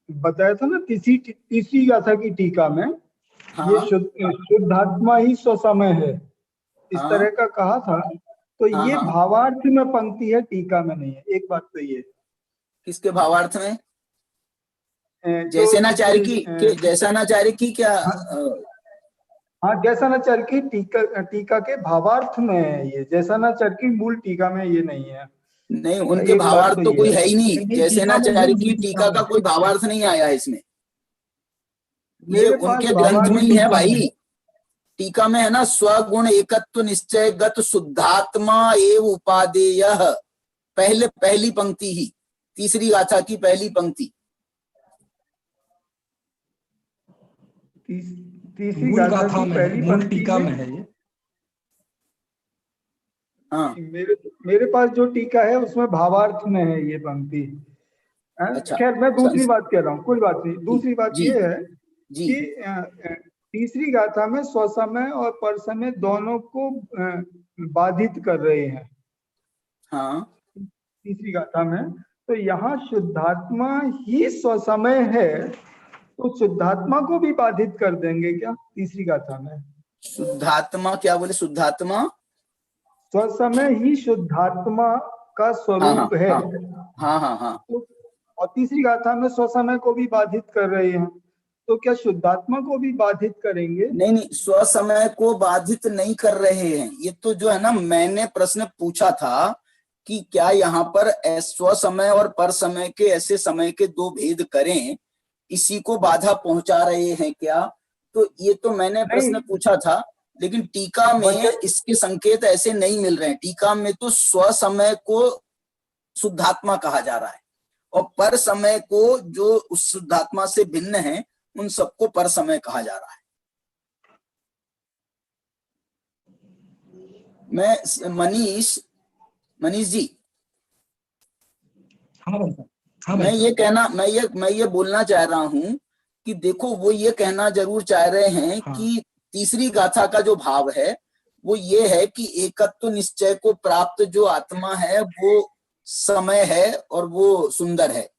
Speaker 6: बताया था ना तीसरी गाथा की टीका में,
Speaker 3: हाँ,
Speaker 6: ये शुद्धात्मा ही स्वसमय है, इस
Speaker 3: हाँ,
Speaker 6: तरह का कहा था। तो
Speaker 3: हाँ,
Speaker 6: ये
Speaker 3: हाँ।
Speaker 6: भावार्थ में पंक्ति है, टीका में नहीं है। एक बात तो ये
Speaker 3: किसके भावार्थ में?
Speaker 6: जो
Speaker 3: जैसनाचार्य की क्या?
Speaker 6: हाँ, जैसनाचार्य की टीका के भावार्थ में है ये। जैसनाचार्य की मूल टीका में ये नहीं है।
Speaker 3: नहीं, उनके
Speaker 6: एक बात
Speaker 3: भावार्थ तो
Speaker 6: ये
Speaker 3: कोई
Speaker 6: है।
Speaker 3: है ही नहीं।
Speaker 5: नहीं,
Speaker 3: जैसनाचार्य की टीका का कोई भावार्थ नहीं आया है इसमें। ये
Speaker 6: मेरे पास
Speaker 3: उनके ग्रंथ
Speaker 6: भावार्थ
Speaker 3: में ही है
Speaker 6: टीका
Speaker 3: भाई। टीका में है ना, स्वगुण एकत्व निश्चय गत शुद्धात्मा एव उपादेय। पहली पंक्ति ही, तीसरी गाथा की पहली पंक्ति।
Speaker 6: तीसरी
Speaker 5: मूल
Speaker 6: गाथा
Speaker 5: गाथा
Speaker 6: की
Speaker 5: में
Speaker 6: पहली
Speaker 5: है, मूल
Speaker 6: पंक्ति
Speaker 5: टीका
Speaker 6: में
Speaker 5: में है ये।
Speaker 3: हाँ,
Speaker 6: मेरे पास जो टीका है उसमें भावार्थ में है ये पंक्ति।
Speaker 3: अच्छा,
Speaker 6: खैर, मैं दूसरी बात कह रहा हूँ, कोई बात नहीं। दूसरी बात
Speaker 3: जी,
Speaker 6: ये है
Speaker 3: जी।
Speaker 6: कि तीसरी गाथा में स्वसमय और परसमय दोनों को बाधित कर रहे हैं।
Speaker 3: हाँ,
Speaker 6: तीसरी गाथा में तो यहाँ शुद्धात्मा ही स्वसमय है, तो शुद्धात्मा को भी बाधित कर देंगे क्या तीसरी गाथा में?
Speaker 3: शुद्धात्मा क्या बोले? शुद्धात्मा
Speaker 6: स्वसमय ही शुद्धात्मा का स्वरूप है।
Speaker 3: हाँ, हाँ, हाँ।
Speaker 6: और तीसरी गाथा में स्वसमय को भी बाधित कर रहे हैं, तो क्या शुद्धात्मा को भी बाधित करेंगे?
Speaker 3: नहीं, स्वसमय को बाधित नहीं कर रहे हैं। ये तो जो है ना, मैंने प्रश्न पूछा था कि क्या यहाँ पर स्वसमय और पर समय के ऐसे समय के दो भेद करें, इसी को बाधा पहुंचा रहे हैं क्या? तो ये तो मैंने प्रश्न पूछा था, लेकिन टीका में इसके संकेत ऐसे नहीं मिल रहे हैं। टीका में तो स्वसमय को शुद्धात्मा कहा जा रहा है और पर समय को जो उस शुद्धात्मा से भिन्न है उन सबको पर समय कहा जा रहा है। मैं मनीष जी,
Speaker 5: हाँ भाई, हाँ
Speaker 3: मैं ये बोलना चाह रहा हूं कि देखो, वो ये कहना जरूर चाह रहे हैं कि तीसरी गाथा का जो भाव है वो ये है कि एकत्व निश्चय को प्राप्त जो आत्मा है वो समय है और वो सुंदर है,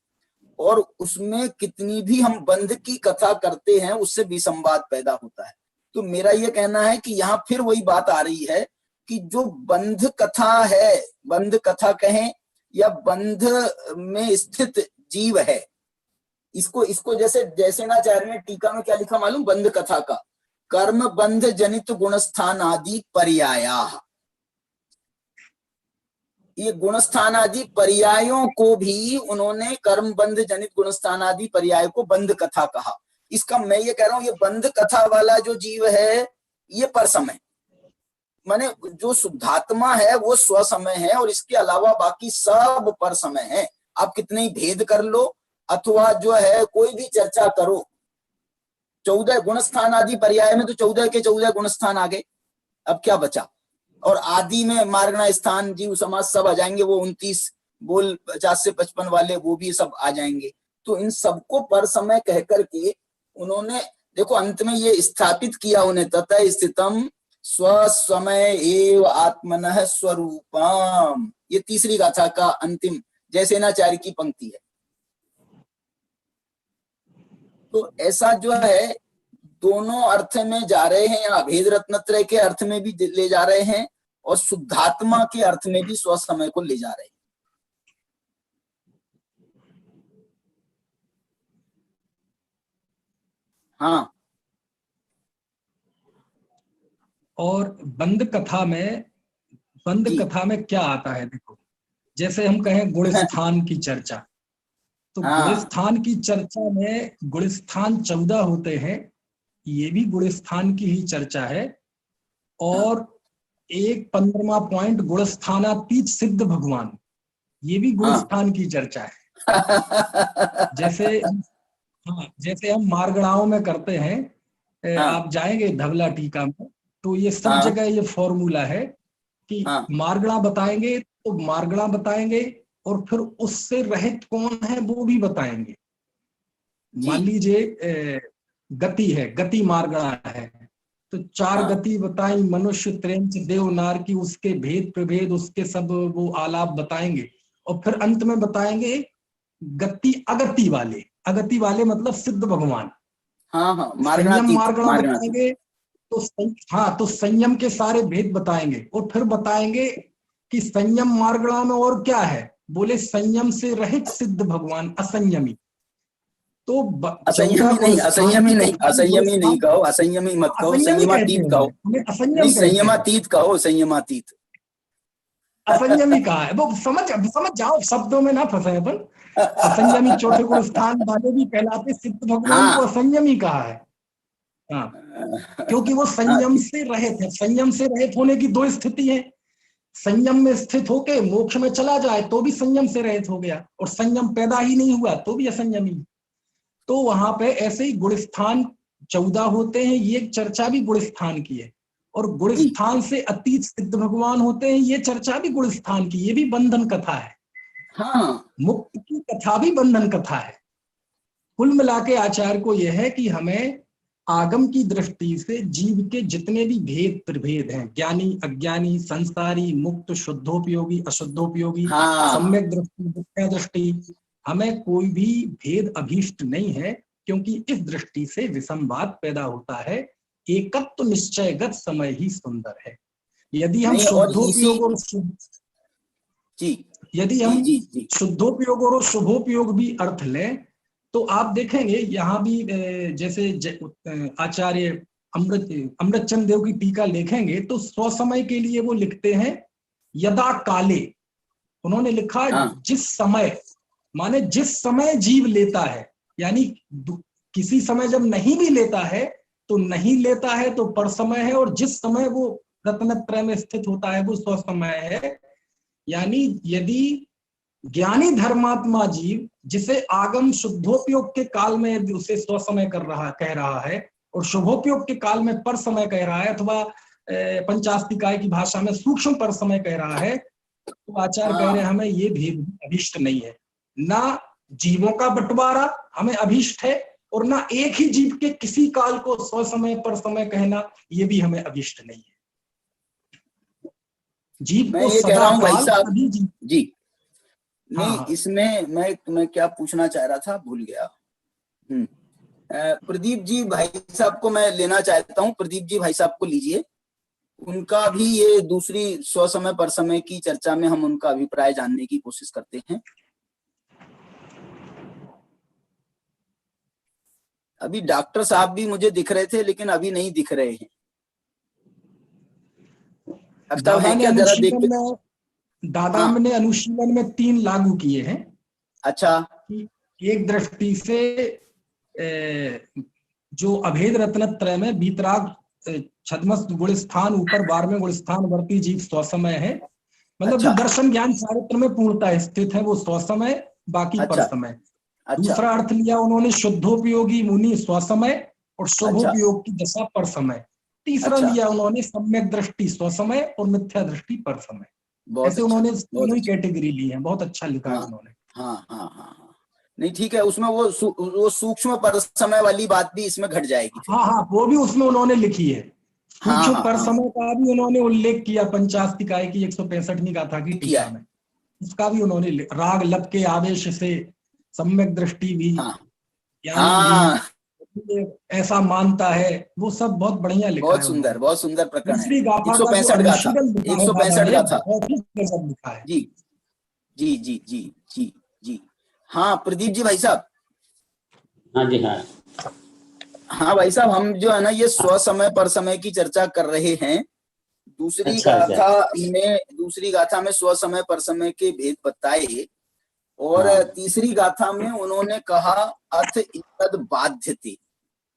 Speaker 3: और उसमें कितनी भी हम बंध की कथा करते हैं उससे विसंवाद पैदा होता है। तो मेरा ये कहना है कि यहाँ फिर वही बात आ रही है कि जो बंध कथा है, बंध कथा कहें या बंध में स्थित जीव है, इसको जैसे ना चार्य ने टीका में क्या लिखा मालूम? बंध कथा का कर्म बंध जनित गुणस्थान आदि पर्याया। ये गुणस्थान आदि पर्यायों को भी उन्होंने कर्म बंध जनित गुणस्थान आदि पर्याय को बंध कथा कहा। इसका मैं ये कह रहा हूं, ये बंध कथा वाला जो जीव है ये पर समय, माने जो शुद्धात्मा है वो स्व समय है और इसके अलावा बाकी सब पर समय है। आप कितने ही भेद कर लो अथवा जो है कोई भी चर्चा करो, 14 गुणस्थान आदि पर्याय में तो 14 के 14 गुणस्थान आ गए, अब क्या बचा? और आदि में मार्गणा स्थान जीव समाज सब आ जाएंगे, वो 29 बोल 50 से 55 वाले वो भी सब आ जाएंगे। तो इन सबको पर समय कह करके उन्होंने देखो अंत में ये स्थापित किया उन्हें, ततः स्थितम स्वसमय एव आत्मनः स्वरूपम। ये तीसरी गाथा का अंतिम जयसेनाचार्य की पंक्ति है। तो ऐसा जो है दोनों अर्थ में जा रहे हैं, या भेद रत्नत्रय के अर्थ में भी ले जा रहे हैं और शुद्धात्मा के अर्थ में भी स्वसमय को ले जा रहे हैं। हाँ,
Speaker 5: और बंद कथा में क्या आता है? देखो, जैसे हम कहें गुणस्थान की चर्चा, तो गुणस्थान की चर्चा में गुणस्थान 14 होते हैं, ये भी गुणस्थान की ही चर्चा है। और एक 15वां पॉइंट गुणस्थानातीत सिद्ध भगवान, ये भी गुणस्थान की चर्चा है। जैसे हम मार्गणाओं में करते हैं, आप जाएंगे धवला टीका में तो ये सब जगह ये फॉर्मूला है कि मार्गणा बताएंगे तो मार्गणा बताएंगे और फिर उससे रहित कौन है वो भी बताएंगे। मान लीजिए गति है, गति मार्गणा है, तो 4 गति बताई, मनुष्य, त्रेंच, देव, नार की, उसके भेद प्रभेद, उसके सब वो आलाप बताएंगे, और फिर अंत में बताएंगे गति अगति वाले। अगति वाले मतलब सिद्ध भगवान। संयम मार्गणा बताएंगे, तो संयम के सारे भेद बताएंगे, और फिर बताएंगे कि संयम मार्गणा में और क्या है, बोले संयम से रहित सिद्ध भगवान असंयमी। तो
Speaker 3: असंयमी नहीं कहो, असंयमी मत कहो, संयमातीत कहो, संयमातीत कहो, संयमातीत।
Speaker 5: असंयमी कहा है वो, समझ जाओ, शब्दों में ना फंसे अपन। असंयमी चौथे गुण स्थान वाले भी कहलाते, सिद्ध भगवान को असंयमी कहा है। हाँ, क्योंकि वो संयम से रहित है। संयम से रहित होने की 2 स्थिति है। संयम में स्थित होके मोक्ष में चला जाए तो भी संयम से रहित हो गया, और संयम पैदा ही नहीं हुआ तो भी असंयमी। तो वहां पे ऐसे ही गुणस्थान 14 होते हैं, ये चर्चा भी गुणस्थान की है। और गुणस्थान से अतीत सिद्ध भगवान होते हैं, ये चर्चा भी गुणस्थान की, ये भी बंधन कथा है। मुक्त की कथा भी बंधन कथा है। कुल मिला के आचार्य को यह है कि हमें आगम की दृष्टि से जीव के जितने भी भेद प्रभेद हैं, ज्ञानी अज्ञानी, संसारी मुक्त, शुद्धोपयोगी अशुद्धोपयोगी, सम्यक दृष्टि मिथ्या दृष्टि, हमें कोई भी भेद अभीष्ट नहीं है, क्योंकि इस दृष्टि से विषमवाद पैदा होता है। एकत्व निश्चयगत समय ही सुंदर है। यदि हम शुद्धोपयोग और शुद्धोपयोग और शुभोपयोग भी अर्थ लें, तो आप देखेंगे यहाँ भी जैसे आचार्य अमृतचंद देव की टीका लिखेंगे तो स्वसमय के लिए वो लिखते हैं यदा काले। उन्होंने लिखा जिस समय, माने जिस समय जीव लेता है, यानी किसी समय जब नहीं भी लेता है तो नहीं लेता है तो पर समय है, और जिस समय वो रत्नत्रय में स्थित होता है वो स्वसमय है। यानी यदि ज्ञानी धर्मात्मा जीव जिसे आगम शुद्धोपयोग के काल में उसे स्वसमय कह रहा है, और शुभोपयोग के काल में पर समय कह रहा है, अथवा पंचास्तिकाय की भाषा में सूक्ष्म पर समय कह रहा है, तो आचार्य कह रहे हैं हमें ये भेद अभीष्ट नहीं है। ना जीवों का बंटवारा हमें अभीष्ट है, और ना एक ही जीव के किसी काल को स्वसमय पर समय कहना, ये भी हमें अभीष्ट नहीं है। जीव को सदा काल
Speaker 3: जी नहीं, इसमें मैं क्या पूछना चाह रहा था, भूल गया। प्रदीप जी भाई साहब को मैं लेना चाहता हूँ। प्रदीप जी भाई साहब को लीजिए, उनका भी ये दूसरी स्वसमय पर समय की चर्चा में हम उनका अभिप्राय जानने की कोशिश करते हैं। अभी डॉक्टर साहब भी मुझे दिख रहे थे, लेकिन अभी नहीं दिख रहे हैं।
Speaker 5: दादा ने अनुशीलन में 3 लागू किए हैं।
Speaker 3: अच्छा,
Speaker 5: एक दृष्टि से जो अभेद रत्नत्रय में वीतराग छद्मस गुणस्थान ऊपर 12वें गुणस्थान वर्ती जीव स्वसमय है, मतलब जो दर्शन ज्ञान चारित्र में पूर्णता स्थित है वो स्वसमय, बाकी पर समय। दूसरा अर्थ लिया उन्होंने शुद्धोपयोगी मुनि स्वसमय और शुभोपयोग की दशा पर समय। तीसरा लिया उन्होंने सम्यक दृष्टि स्वसमय और मिथ्या दृष्टि पर समय। ऐसे उन्होंने तीनों ही कैटेगरी ली है। बहुत अच्छा लिखा है उन्होंने।
Speaker 3: हाँ, नहीं ठीक है, उसमें वो सूक्ष्म पर समय वाली बात भी इसमें घट जाएगी।
Speaker 5: हाँ, वो भी उसमें उन्होंने लिखी है। सूक्ष्म पर समय का भी उन्होंने उल्लेख किया पंचास्तिकाय की 165वीं गाथा की टीका में। उसका भी उन्होंने राग लब के आवेश से सम्यक दृष्टि भी, ऐसा मानता है, वो सब बहुत बढ़िया लिखा है।
Speaker 3: बहुत सुंदर प्रकरण है।
Speaker 5: 165 गाथा लिखा है।
Speaker 3: जी। हाँ प्रदीप जी भाई साहब। हाँ भाई साहब, हम जो है ना ये स्वसमय पर समय की चर्चा कर रहे हैं। दूसरी गाथा में स्वसमय पर समय के भेद बताए, और तीसरी गाथा में उन्होंने कहा अथ इतद बाध्यते।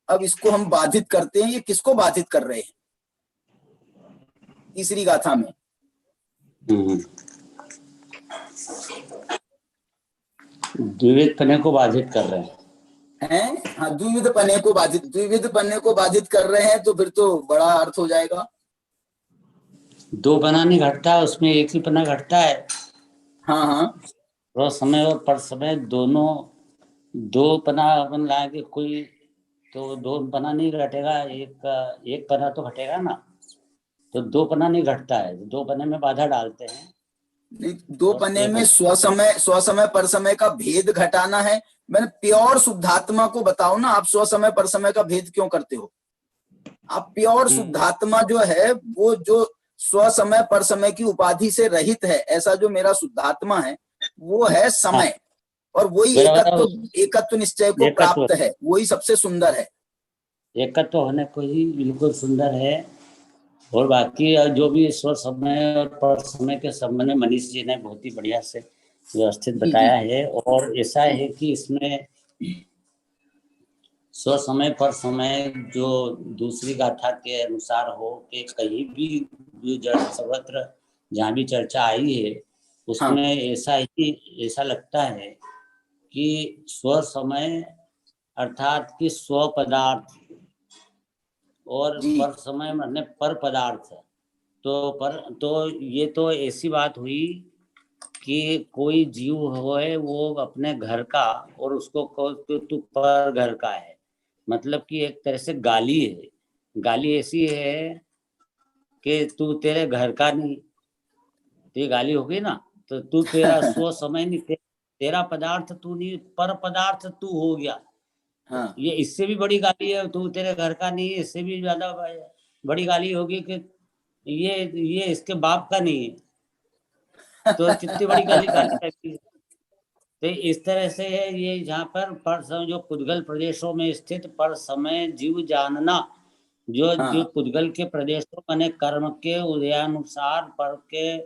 Speaker 3: अब इसको हम बाधित करते हैं, ये किसको बाधित कर रहे हैं तीसरी गाथा में?
Speaker 7: द्विविध पने को बाधित कर रहे
Speaker 3: हैं। हाँ, द्विविध पने को बाधित कर रहे हैं, तो फिर तो बड़ा अर्थ हो जाएगा।
Speaker 7: 2 पना नहीं घटता है, उसमें एक ही पना घटता है।
Speaker 3: हाँ,
Speaker 7: समय और पर समय दोनों दो पना अपन लाएंगे कोई तो दो पना नहीं घटेगा, एक पना तो घटेगा ना, तो दो पना नहीं घटता है, दो पने में बाधा डालते हैं।
Speaker 3: नहीं, दो पने में स्वसमय पर समय का भेद घटाना है। मैंने प्योर शुद्धात्मा को बताओ ना, आप स्वसमय पर समय का भेद क्यों करते हो? आप प्योर शुद्धात्मा जो है वो जो स्वसमय पर समय की उपाधि से रहित है, ऐसा जो मेरा शुद्धात्मा है वो है समय, और वही एकत्व निश्चय को प्राप्त है, वही सबसे सुंदर है।
Speaker 7: एकत्व होने को ही बिल्कुल सुंदर है। और बाकी जो भी स्व समय और पर समय के संबंध में मनीष जी ने बहुत ही बढ़िया से व्यवस्थित बताया है। और ऐसा है कि इसमें स्व समय पर समय जो दूसरी गाथा के अनुसार हो कि कहीं भी जड़ सर्वत्र जहाँ भी चर्चा आई है उसमें ऐसा लगता है कि स्व समय अर्थात कि स्व पदार्थ और पर समय मतलब पर पदार्थ। तो ये तो ऐसी बात हुई कि कोई जीव हो है वो अपने घर का और उसको तू पर घर का है, मतलब कि एक तरह से गाली है। गाली ऐसी है कि तू तेरे घर का नहीं, तो ये गाली हो गई ना। तो तू तेरा स्व समय नहीं, तेरा पदार्थ तू नहीं, पर पदार्थ तू हो गया। हाँ। ये इससे भी बड़ी गाली है, तू तेरे घर का नहीं, इससे भी ज्यादा बड़ी गाली होगी कि ये इसके बाप का नहीं है। तो कितनी बड़ी गाली है। तो इस तरह से है ये जहाँ पर समय जो पुद्गल प्रदेशों में स्थित पर समय जीव जानना, जो पुद्गल के प्रदेशों माने कर्म के उदयानुसार पर के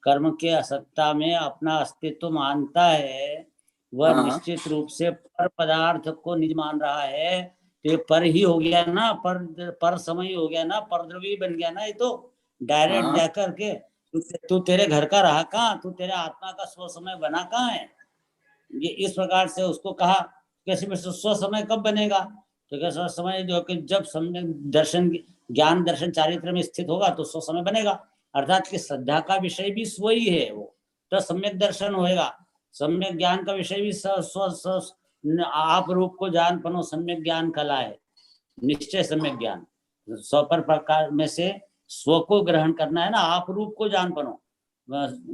Speaker 7: कर्म के असत्ता में अपना अस्तित्व मानता है, वह निश्चित रूप से पर पदार्थ को निज मान रहा है। तो ये पर ही हो गया ना, पर समय हो गया ना, पर द्रव्य बन गया ना। ये तो डायरेक्ट जाकर के तू तेरे घर का रहा कहाँ, तू तेरे आत्मा का स्व समय बना कहाँ है। ये इस प्रकार से उसको कहा कैसे में स्व समय कब बनेगा, तो क्या स्व समय जो कि जब सम्यक दर्शन ज्ञान दर्शन चारित्र में स्थित होगा तो स्व समय बनेगा। अर्थात कि श्रद्धा का विषय भी स्व ही है, वो तो सम्यक दर्शन होएगा। सम्यक ज्ञान का विषय भी स्व आप रूप को जान पनो सम्यक ज्ञान कला है, निश्चय सम्यक ज्ञान। स्व पर प्रकार में से स्व को ग्रहण करना है ना, आप रूप को जान पनो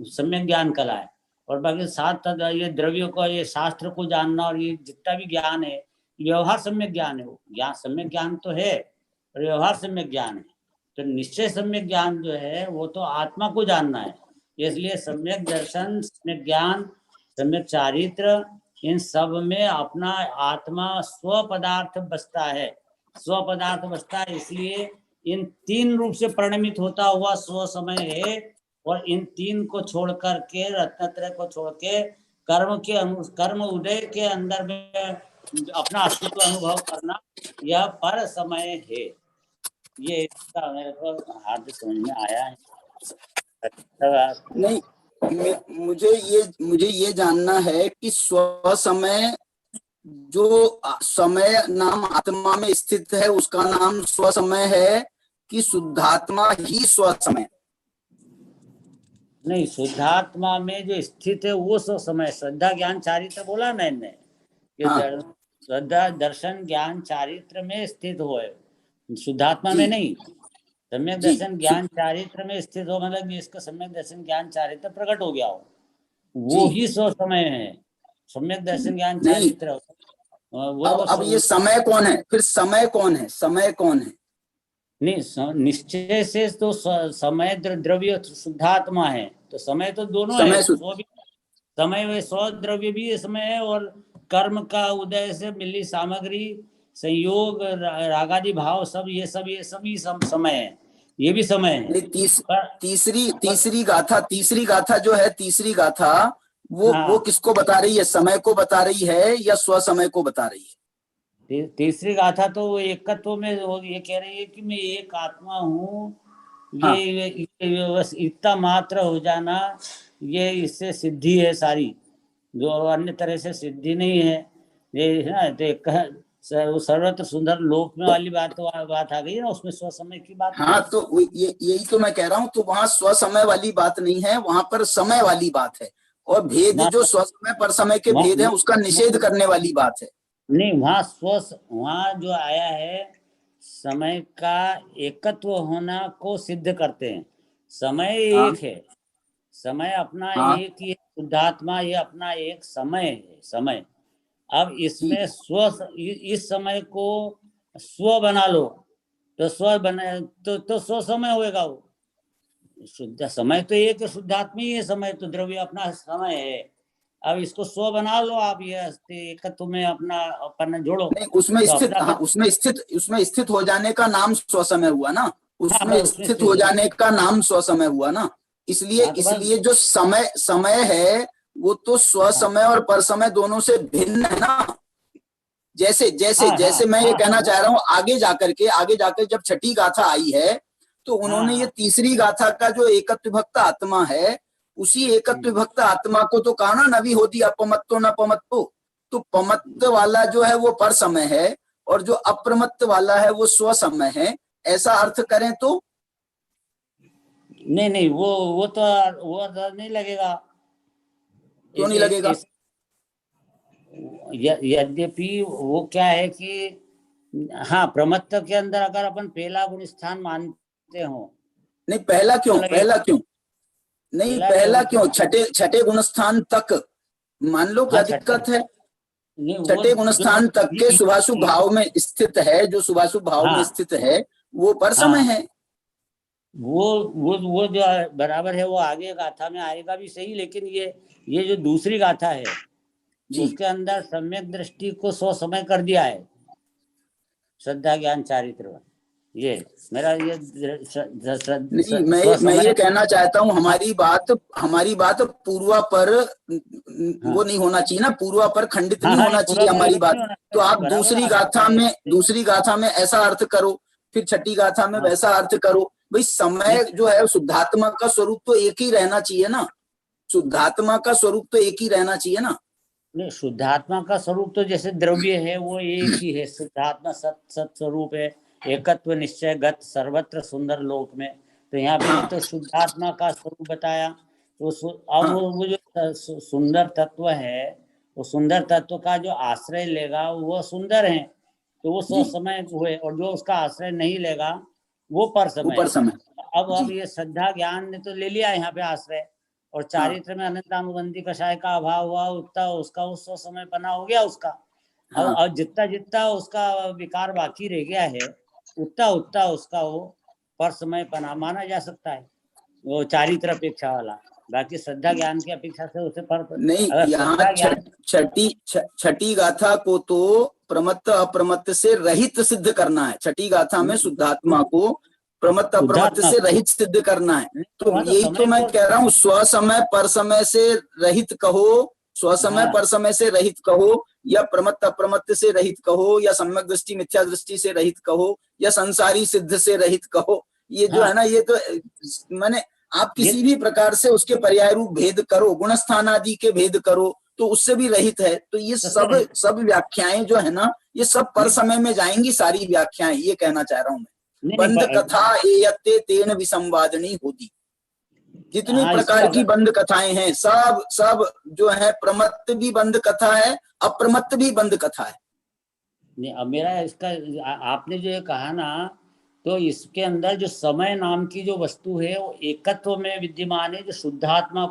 Speaker 7: सम्यक ज्ञान कला है। और बाकी साथ ये द्रव्यों को, ये शास्त्र को जानना और ये जितना भी ज्ञान है व्यवहार सम्यक ज्ञान है। वो ज्ञान सम्यक ज्ञान तो है और व्यवहार सम्यक ज्ञान है। तो निश्चय सम्यक ज्ञान जो है वो तो आत्मा को जानना है। इसलिए सम्यक दर्शन, सम्यक ज्ञान, सम्यक चारित्र, इन सब में अपना आत्मा स्व पदार्थ बसता है। स्व पदार्थ बसता है, इसलिए इन तीन रूप से परिणमित होता हुआ स्व समय है। और इन तीन को छोड़ करके, रत्नत्रय को छोड़ के कर्म उदय के अंदर में अपना अस्तित्व अनुभव करना, यह पर समय है। ये इसका मेरे को हार्दिक समझ में आया है।
Speaker 3: नहीं, मुझे ये जानना है कि स्व समय जो समय नाम आत्मा में स्थित है उसका नाम स्व समय है कि शुद्धात्मा ही स्व समय?
Speaker 7: नहीं, शुद्धात्मा में जो स्थित है वो स्व समय। श्रद्धा ज्ञान चारित्र बोला मैंने, श्रद्धा दर्शन ज्ञान चारित्र में स्थित हो है, शुद्धात्मा में नहीं। सम्यक दर्शन ज्ञान चारित्र में स्थित हो मतलब इसका सम्यक दर्शन ज्ञान चारित्र प्रकट हो गया हो, वो ही स्व समय है। सम्यक दर्शन ज्ञान चारित्र
Speaker 3: अब ये समय कौन है? फिर समय कौन है? समय कौन है?
Speaker 7: नहीं, निश्चय से तो समय द्रव्य शुद्धात्मा है, तो समय तो दोनों है। समय व स्व द्रव्य भी समय है और कर्म का उदय से मिली सामग्री संयोग रागादि भाव सब ये सभी समय है, ये भी समय है।
Speaker 3: तीसरी गाथा जो है, तीसरी गाथा वो किसको बता रही है? समय को बता रही है या स्व समय को बता रही है?
Speaker 7: तीसरी गाथा तो वो एकत्व में ये कह रही है कि मैं एक आत्मा हूँ। ये बस इतना मात्र हो जाना, ये इससे सिद्धि है सारी, जो अन्य तरह से सिद्धि नहीं है। ये है ना, वो सर्वत्र सुंदर लोक में वाली बात आ गई ना, उसमें स्व समय की बात।
Speaker 3: हाँ, तो यही तो मैं कह रहा हूँ। तो वहां स्व समय वाली बात नहीं है, वहां पर समय वाली बात है। और भेद जो स्वसमय पर समय के भेद है उसका निषेध करने वाली बात है।
Speaker 7: नहीं, वहाँ जो आया है समय का एकत्व होना को सिद्ध करते हैं। समय एक है, समय अपना एक ही है, शुद्धात्मा ये अपना एक समय है, समय। अब इसमें इस समय को स्व बना लो तो स्व बने तो स्व समय होएगा। वो शुद्ध समय तो एक शुद्धात्मा ही है, समय तो द्रव्य अपना समय है। अब इसको स्व बना लो आप, ये एकत्व में अपना जोड़ो।
Speaker 3: नहीं, उसमें स्थित, उसमें स्थित हो जाने का नाम स्व समय हुआ ना, उसमें स्थित हो जाने का नाम स्व समय हुआ ना। इसलिए जो समय है वो तो स्व समय और पर समय दोनों से भिन्न है ना। जैसे मैं ये कहना चाह रहा हूँ, आगे जाकर जब छठी गाथा आई है तो उन्होंने ये तीसरी गाथा का जो एकत्व विभक्त आत्मा है, उसी एकत्व विभक्त आत्मा को तो कहा ना, नवी होती अपमत्तो न पमत्तो। तो पमत्त वाला जो है वो पर समय है और जो अप्रमत्त वाला है वो स्व समय है, ऐसा अर्थ करें तो?
Speaker 7: नहीं, वो तो नहीं लगेगा।
Speaker 3: क्यों नहीं लगेगा?
Speaker 7: यद्यपि वो क्या है कि हाँ, प्रमत्त के अंदर अगर अपन पहला गुण स्थान मानते हो।
Speaker 3: नहीं, पहला क्यों? छठे गुण स्थान तक मान लो, क्या दिक्कत है? छठे गुण स्थान तक के शुभाशुभ भाव में स्थित है, जो शुभाशुभ भाव में स्थित है वो पर समय है।
Speaker 7: वो जो बराबर है, वो आगे गाथा में आएगा भी सही। लेकिन ये जो दूसरी गाथा है उसके अंदर सम्यक दृष्टि को स्व समय कर दिया है, श्रद्धा ज्ञान चारित्र। ये मेरा
Speaker 3: मैं ये कहना चाहता हूँ, हमारी बात पूर्वा पर वो नहीं होना चाहिए ना, पूर्वा पर खंडित नहीं होना चाहिए हमारी बात। तो आप दूसरी गाथा में ऐसा अर्थ करो, फिर छठी गाथा में वैसा अर्थ करो। भाई समय जो है शुद्धात्मा का स्वरूप तो एक ही रहना चाहिए ना, शुद्धात्मा का स्वरूप तो एक ही रहना चाहिए ना।
Speaker 7: नहीं, शुद्धात्मा का स्वरूप तो जैसे द्रव्य है वो एक ही है, शुद्धात्मा सत स्वरूप है, एकत्व निश्चय गत सर्वत्र सुंदर लोक में। तो यहाँ पे तो शुद्धात्मा का स्वरूप बताया। तो अब वो जो सुंदर तत्व है, वो सुंदर तत्व का जो आश्रय लेगा वो सुंदर है, तो वो स्व समय हुए। और जो उसका आश्रय नहीं लेगा वो पर समय। अब ये श्रद्धा ज्ञान ने तो ले लिया यहाँ पे आश्रय, और चारित्र में अनंतानुबंधी कषाय का अभाव हुआ, उतना उसका उस समय बना हो गया उसका। अब जितना उसका विकार बाकी रह गया है, उतना उसका वो पर समय पना माना जा सकता है, वो चारित्र अपेक्षा वाला। बाकी श्रद्धा ज्ञान की अपेक्षा से उसे पर
Speaker 3: नहीं। यहाँ छठी गाथा को तो प्रमत्त अप्रमत्त से रहित सिद्ध करना है। छठी गाथा में शुद्धात्मा को प्रमत्त अप्रमत्त से रहित सिद्ध करना है। तो यही तो मैं कह रहा हूँ, स्व समय पर समय से रहित कहो, स्व समय पर समय से रहित कहो, या प्रमत्त अप्रमत्त से रहित कहो, या सम्यक दृष्टि मिथ्या दृष्टि से रहित कहो, या संसारी सिद्ध से रहित कहो। ये जो है ना, ये तो मैंने आप किसी भी प्रकार से उसके पर्याय रूप भेद करो, गुणस्थान आदि के भेद करो, तो उससे भी रहित है। तो ये सब व्याख्याएं जो है ना, ये सब पर समय में जाएंगी सारी व्याख्याएं, ये कहना चाह रहा हूं मैं। बंद कथा एयत्ते तेन विसंवादनी होती, जितनी प्रकार की बंद कथाएं हैं सब जो है, प्रमत्त भी बंद कथा है, अप्रमत्त भी बंद कथा है।
Speaker 7: नहीं, अब मेरा इसका आपने जो ये कहा ना, तो इसके अंदर जो समय नाम की जो वस्तु है वो एकत्व में विद्यमान है। जो शुद्धात्मा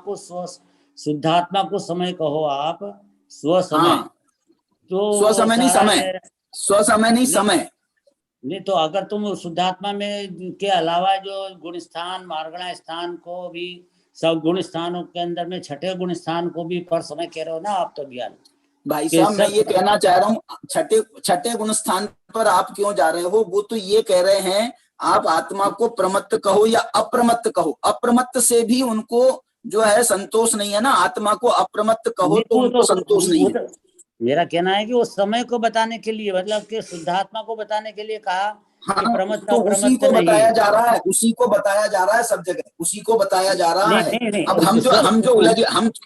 Speaker 7: को समय कहो आप, स्व समय। तो
Speaker 3: स्व समय नहीं समय, स्व समय नहीं समय।
Speaker 7: नहीं, तो अगर तुम शुद्धात्मा में के अलावा जो गुण स्थान मार्गणा स्थान को भी, सब गुण स्थानों के अंदर में छठे गुण स्थान को भी पर समय कह रहे हो ना आप। तो ज्ञान
Speaker 3: भाई साहब, मैं ये कहना चाह रहा हूँ, छठे गुण स्थान पर आप क्यों जा रहे हो? वो तो ये कह रहे हैं आप आत्मा को प्रमत्त कहो या अप्रमत्त कहो, अप्रमत्त से भी उनको जो है संतोष नहीं है ना। आत्मा को अप्रमत्त कहो तो उनको संतोष नहीं है।
Speaker 7: मेरा कहना है कि वो समय को बताने के लिए, मतलब कि शुद्धात्मा को बताने के लिए कहा।
Speaker 3: तो उसी को बताया जा रहा है, उसी को बताया जा रहा है, सब जगह उसी को बताया जा रहा है। अब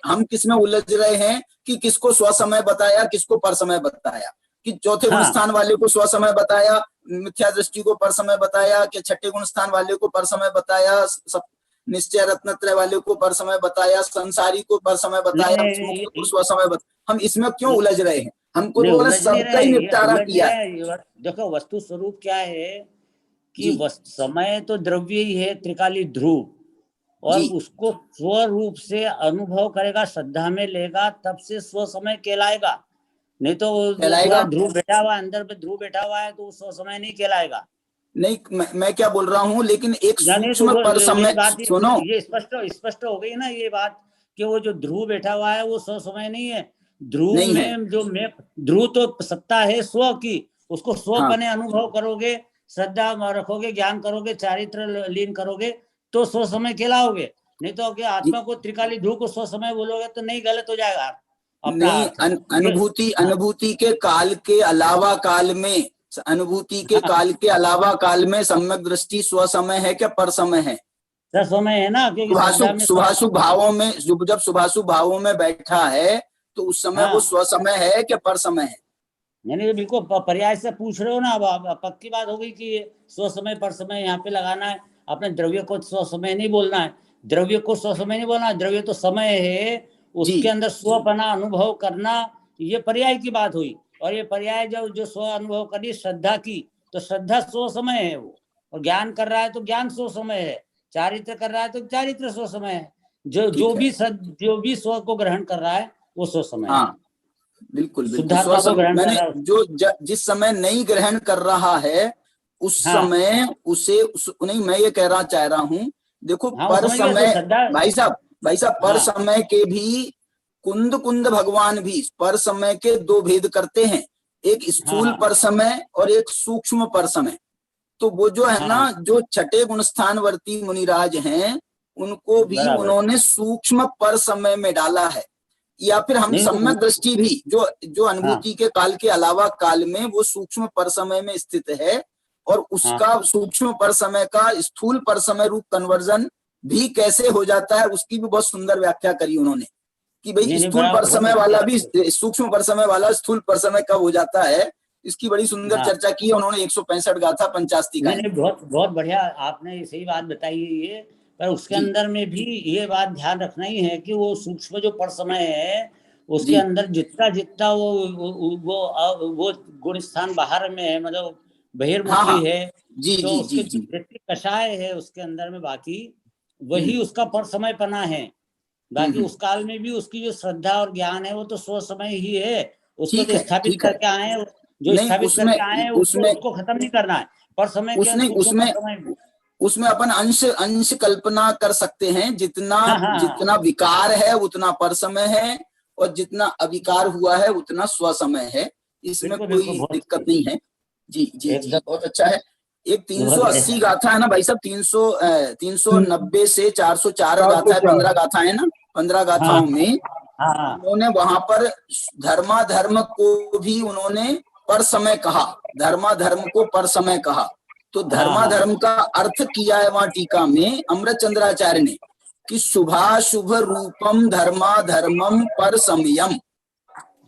Speaker 3: हम किसमें उलझ रहे हैं कि किसको स्व समय बताया, किसको पर समय बताया, कि चौथे गुण स्थान वाले को स्व समय बताया, मिथ्या दृष्टि को पर समय बताया, कि छठे गुण स्थान वाले को पर समय बताया। सब निश्चय रत्नत्रय वाले को पर समय बताया, संसारी को पर समय बताया, मुक्त को स्व समय बताया। हम इसमें क्यों उलझ रहे हैं? हमको तो सबका ही निपटारा किया है।
Speaker 7: देखो वस्तु स्वरूप क्या है कि समय तो द्रव्य ही है, त्रिकाली ध्रुव, और उसको स्वरूप से अनुभव करेगा, श्रद्धा में लेगा, तब से स्व समय कहलाएगा। नहीं तो ध्रुव बैठा हुआ, अंदर पे ध्रुव बैठा हुआ है तो स्व समय नहीं कहलाएगा।
Speaker 3: नहीं, मैं क्या बोल रहा हूँ, लेकिन एक सूक्ष्म पर समय, सुनो,
Speaker 7: ये स्पष्ट हो गई ना ये बात कि वो जो ध्रुव बैठा हुआ है वो स्व समय नहीं है। ध्रुव में जो ध्रुव तो सत्ता है स्व की, उसको स्व बने अनुभव करोगे, श्रद्धा रखोगे, ज्ञान करोगे, चारित्र लीन करोगे तो स्व समय कहलाओगे। नहीं तो कि आत्मा को त्रिकाली ध्रुव को स्व समय बोलोगे तो नहीं, गलत हो जाएगा।
Speaker 3: नहीं, अनुभूति के काल के अलावा काल में, अनुभूति के काल के अलावा काल में सम्यक दृष्टि स्व समय है क्या पर समय है?
Speaker 7: समय है ना, क्योंकि
Speaker 3: शुभाशुभ भावों में, जब शुभाशुभ भावों में बैठा है तो उस समय वो स्व समय है क्या पर समय है?
Speaker 7: नहीं, बिल्कुल पर्याय से पूछ रहे हो ना। अब पक्की बात हो गई कि स्व समय पर समय यहाँ पे लगाना है। अपने द्रव्य को स्व समय नहीं बोलना है, द्रव्य को स्व समय नहीं बोलना है। द्रव्य तो समय है, उसके अंदर स्वपना अनुभव करना, ये पर्याय की बात हुई। और ये पर्याय जो स्व अनुभव करी श्रद्धा की, तो श्रद्धा स्व समय है वो। और ज्ञान कर रहा है तो ज्ञान स्व समय है, चारित्र कर रहा है तो चारित्र स्व समय है। जो भी स्व को ग्रहण कर रहा है वो स्व समय है।
Speaker 3: बिल्कुल मैंने जो जिस समय नहीं ग्रहण कर रहा है उस समय उसे नहीं, मैं ये कहना चाह रहा हूँ, देखो पर समय, भाई साहब पर समय के भी कुंद भगवान भी पर समय के दो भेद करते हैं, एक स्थूल पर समय और एक सूक्ष्म पर समय। तो वो जो है ना, जो छठे गुणस्थानवर्ती मुनिराज हैं उनको भी उन्होंने सूक्ष्म पर समय में डाला है। या फिर हम सम्यक दृष्टि भी जो अनुभूति के काल के अलावा काल में वो सूक्ष्म पर समय में स्थित है, और उसका सूक्ष्म पर समय का स्थूल पर समय रूप कन्वर्जन भी कैसे हो जाता है उसकी भी बहुत सुंदर व्याख्या करी उन्होंने कि भाई स्थूल पर समय वाला भी सूक्ष्म पर समय वाला स्थूल पर समय कब हो जाता है। इसकी बड़ी सुंदर चर्चा की है उन्होंने 165 गाथा 50 का।
Speaker 7: बहुत बढ़िया, आपने सही बात बताई है ये। पर उसके अंदर में भी ये बात ध्यान रखना ही है कि वो सूक्ष्म जो पर समय है उसके अंदर जितना वो गुण स्थान बाहर में है, मतलब बहिर्मुखी है, तो उसके जितनी कषाय है उसके अंदर में, बाकी वही उसका पर समय पना है। बाकी उस काल में भी उसकी जो श्रद्धा और ज्ञान है वो तो स्व समय ही है। उसको तो स्थापित करके आए, जो स्थापित करके आए उसको खत्म नहीं करना है। पर समय
Speaker 3: उसमें अपन अंश कल्पना कर सकते हैं। जितना विकार है उतना पर समय है, और जितना अविकार हुआ है उतना स्व समय है। इसमें कोई दिक्कत नहीं है। जी, बहुत अच्छा है। एक 380 गाथा है ना भाई साहब, 390 से 404 गाथा है, 15 गाथा है ना। 15 गाथाओं में उन्होंने वहां पर धर्माधर्म को भी उन्होंने पर समय कहा, धर्माधर्म को पर समय कहा। तो धर्माधर्म का अर्थ किया है वहां टीका में अमृत चंद्राचार्य ने कि शुभाशुभ रूपम धर्माधर्मम पर समयम।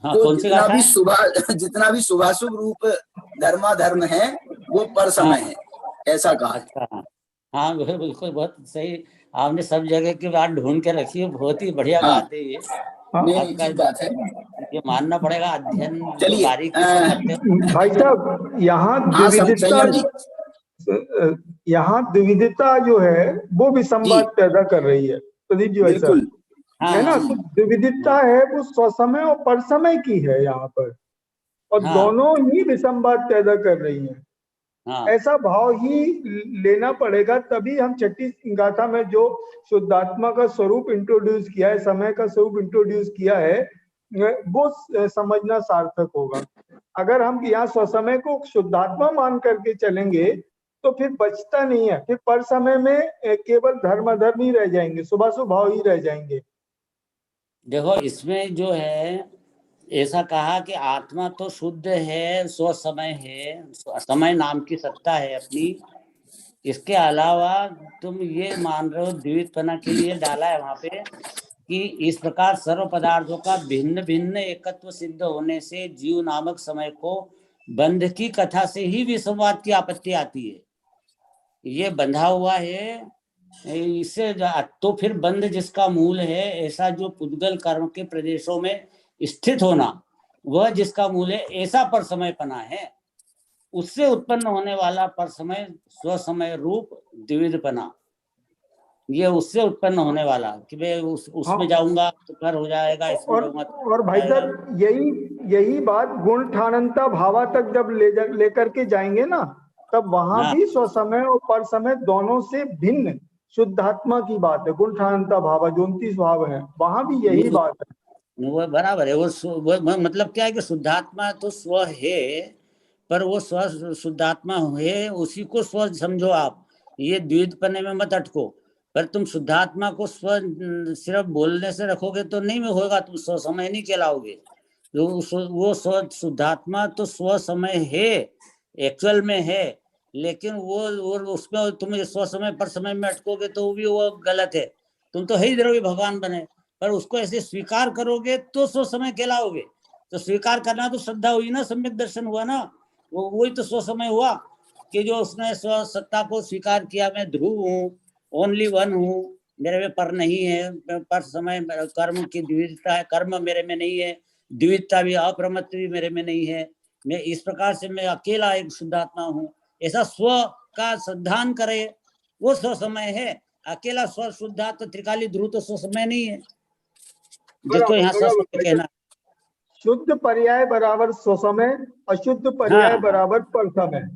Speaker 3: तो जितना भी शुभाशुभ रूप धर्माधर्म है वो पर समय है, ऐसा कहा।
Speaker 7: अच्छा, हाँ बिल्कुल, बहुत सही। आपने सब जगह की बात ढूंढ के रखी है, बहुत ही बढ़िया बात है ये।
Speaker 3: बात है,
Speaker 7: ये मानना पड़ेगा, अध्ययन
Speaker 3: चलिए
Speaker 6: भाई साहब, यहाँ द्विविधता जो है वो विसंवाद पैदा कर रही है प्रदीप जी भाई साहब, है ना। तो द्विविधता है वो स्वसमय और पर समय की है यहाँ पर, और दोनों ही विसंवाद पैदा कर रही हैं। ऐसा भाव ही लेना पड़ेगा, तभी हम छठी गाथा में जो शुद्धात्मा का स्वरूप इंट्रोड्यूस किया है, समय का स्वरूप इंट्रोड्यूस किया है, वो समझना सार्थक होगा। अगर हम यहाँ स्वसमय को शुद्धात्मा मान करके चलेंगे तो फिर बचता नहीं है, फिर पर समय में केवल धर्म ही रह जाएंगे, शुभाशुभ भाव ही रह जाएंगे।
Speaker 7: देखो इसमें जो है ऐसा कहा कि आत्मा तो शुद्ध है, स्व समय है, समय नाम की सत्ता है अपनी। इसके अलावा तुम ये मान रहे हो, द्विविधपना के लिए डाला है वहां पे कि इस प्रकार सर्व पदार्थों का भिन्न भिन्न एकत्व सिद्ध होने से जीव नामक समय को बंध की कथा से ही विसंवाद की आपत्ति आती है। ये बंधा हुआ है इससे तो फिर बंध जिसका मूल है, ऐसा जो पुद्गल कर्म के प्रदेशों में स्थित होना, वह जिसका मूल है, ऐसा पर समय पना है, उससे उत्पन्न होने वाला पर समय स्वसमय रूप द्विविधपना, ये उससे उत्पन्न होने वाला कि मैं उसमें जाऊंगा तो कर हो जाएगा, इसमें जाऊंगा तो
Speaker 6: और भाई साहब यही बात गुण ठानंता भावा तक जब लेकर के जाएंगे ना, तब वहां भी स्वसमय और पर समय दोनों से भिन्न शुद्धात्मा की बात है। गुण ठानंता भावा जो 29 भाव है, वहां भी यही बात है।
Speaker 7: वो बराबर है। वो मतलब क्या है कि शुद्धात्मा तो स्व है, पर वो स्व शुद्धात्मा है, उसी को स्व समझो आप, ये द्विविधपने में मत अटको। पर तुम शुद्धात्मा को स्व सिर्फ बोलने से रखोगे तो नहीं में होगा, तुम स्व समय नहीं कहलाओगे। वो स्व शुद्धात्मा तो स्व समय है, एक्चुअल में है, लेकिन वो उसमें तुम स्व समय पर समय में अटकोगे तो भी वो गलत है। तुम तो है ही द्रव्य भगवान बने, पर उसको ऐसे स्वीकार करोगे तो स्व समय कहलाओगे। तो स्वीकार करना तो श्रद्धा हुई ना, सम्यक दर्शन हुआ ना, वो वही तो स्व समय हुआ कि जो उसने स्व सत्ता को स्वीकार किया, मैं ध्रुव हूँ, ओनली वन हूँ, मेरे में पर नहीं है, पर समय कर्म की द्विविधता है, कर्म मेरे में नहीं है, द्विविधता भी अप्रमत्त भी मेरे में नहीं है, मैं इस प्रकार से मैं अकेला एक शुद्धात्मा हूँ, ऐसा स्व का सिद्धांत करे, वो स्व समय है। अकेला स्व शुद्धात्मा त्रिकाली ध्रुव तो स्व समय नहीं है, जिसको यहाँ स्व समय कहना।
Speaker 6: शुद्ध पर्याय बराबर स्वसमय, अशुद्ध पर्याय बराबर पर समय।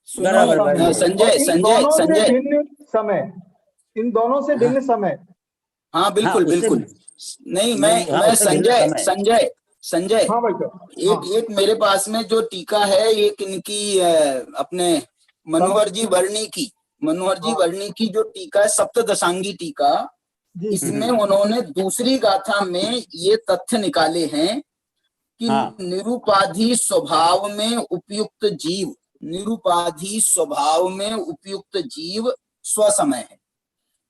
Speaker 3: बराबर। संजय
Speaker 6: भिन्न समय, इन दोनों से भिन्न समय।
Speaker 3: हाँ बिल्कुल बिल्कुल। नहीं मैं संजय
Speaker 6: हाँ भाई
Speaker 3: एक मेरे पास में जो टीका है, एक इनकी अपने मनोहर जी वर्णी की जो टीका है, सप्तदशांगी टीका, इसमें उन्होंने दूसरी गाथा में ये तथ्य निकाले हैं कि निरुपाधि स्वभाव में उपयुक्त जीव स्वसमय है,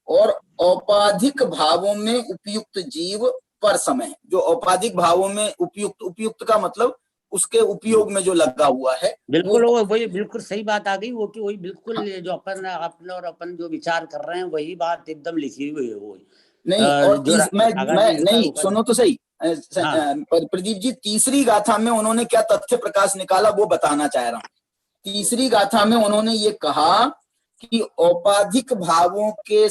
Speaker 3: और औपाधिक भावों में उपयुक्त जीव पर समय है। जो औपाधिक भावों में उपयुक्त का मतलब उसके उपयोग में जो लगा हुआ है,
Speaker 7: बिल्कुल वही बिल्कुल सही बात आ गई वो, कि वही बिल्कुल जो अपन जो विचार कर रहे हैं वही बात एकदम लिखी हुई है वो।
Speaker 3: नहीं और मैं नहीं, सुनो तो सही प्रदीप जी, तीसरी गाथा में उन्होंने क्या तथ्य प्रकाश निकाला वो बताना चाह रहा हूँ। तीसरी गाथा में उन्होंने ये कहा कि औपाधिक भावों के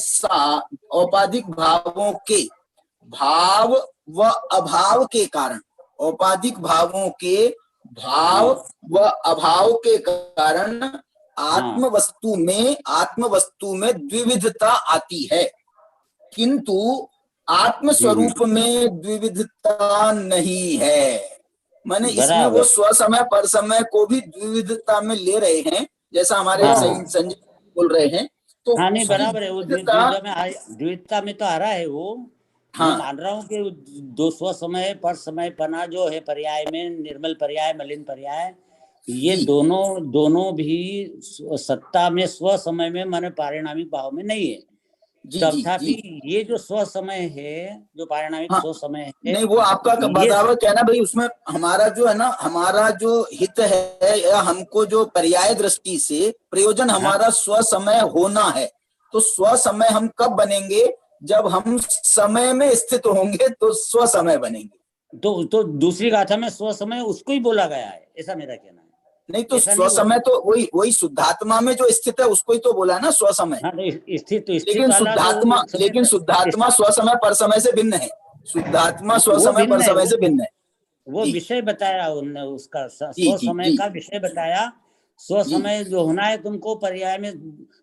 Speaker 3: भाव व अभाव के कारण, औपाधिक भावों के भाव व अभाव के कारण आत्म वस्तु में द्विविधता आती है, किंतु आत्म स्वरूप में द्विविधता नहीं है। माने इसमें वो स्व समय पर समय को भी द्विविधता में ले रहे हैं, जैसा हमारे संजय बोल रहे हैं। तो
Speaker 7: नहीं बराबर है, वो द्विविधता में तो आ रहा है वो। मैं मान रहा हूँ कि दो स्व समय पर समय पना जो है पर्याय में, निर्मल पर्याय मलिन पर्याय, ये दोनों भी सत्ता में स्व समय में माने पारिणामिक भाव में नहीं है। तथापि ये जो स्व समय है, जो पारिणामिक स्व समय है,
Speaker 3: नहीं वो आपका बराबर कहना भाई, उसमें हमारा जो है ना, हमारा जो हित है या हमको जो पर्याय दृष्टि से प्रयोजन हमारा स्व समय होना है। तो स्व समय हम कब बनेंगे? जब हम समय में स्थित होंगे तो स्व समय बनेंगे।
Speaker 7: तो दूसरी गाथा में स्व समय उसको ही बोला गया है, ऐसा मेरा कहना है।
Speaker 3: नहीं तो स्व समय तो वही शुद्धात्मा में जो स्थित है उसको ही तो बोला है ना स्व समय। लेकिन शुद्धात्मा स्व समय पर समय से भिन्न है। शुद्धात्मा स्व समय पर समय से भिन्न है।
Speaker 7: वो विषय बताया उनने, उसका स्व समय का विषय बताया। स्व समय जो होना है तुमको पर्याय में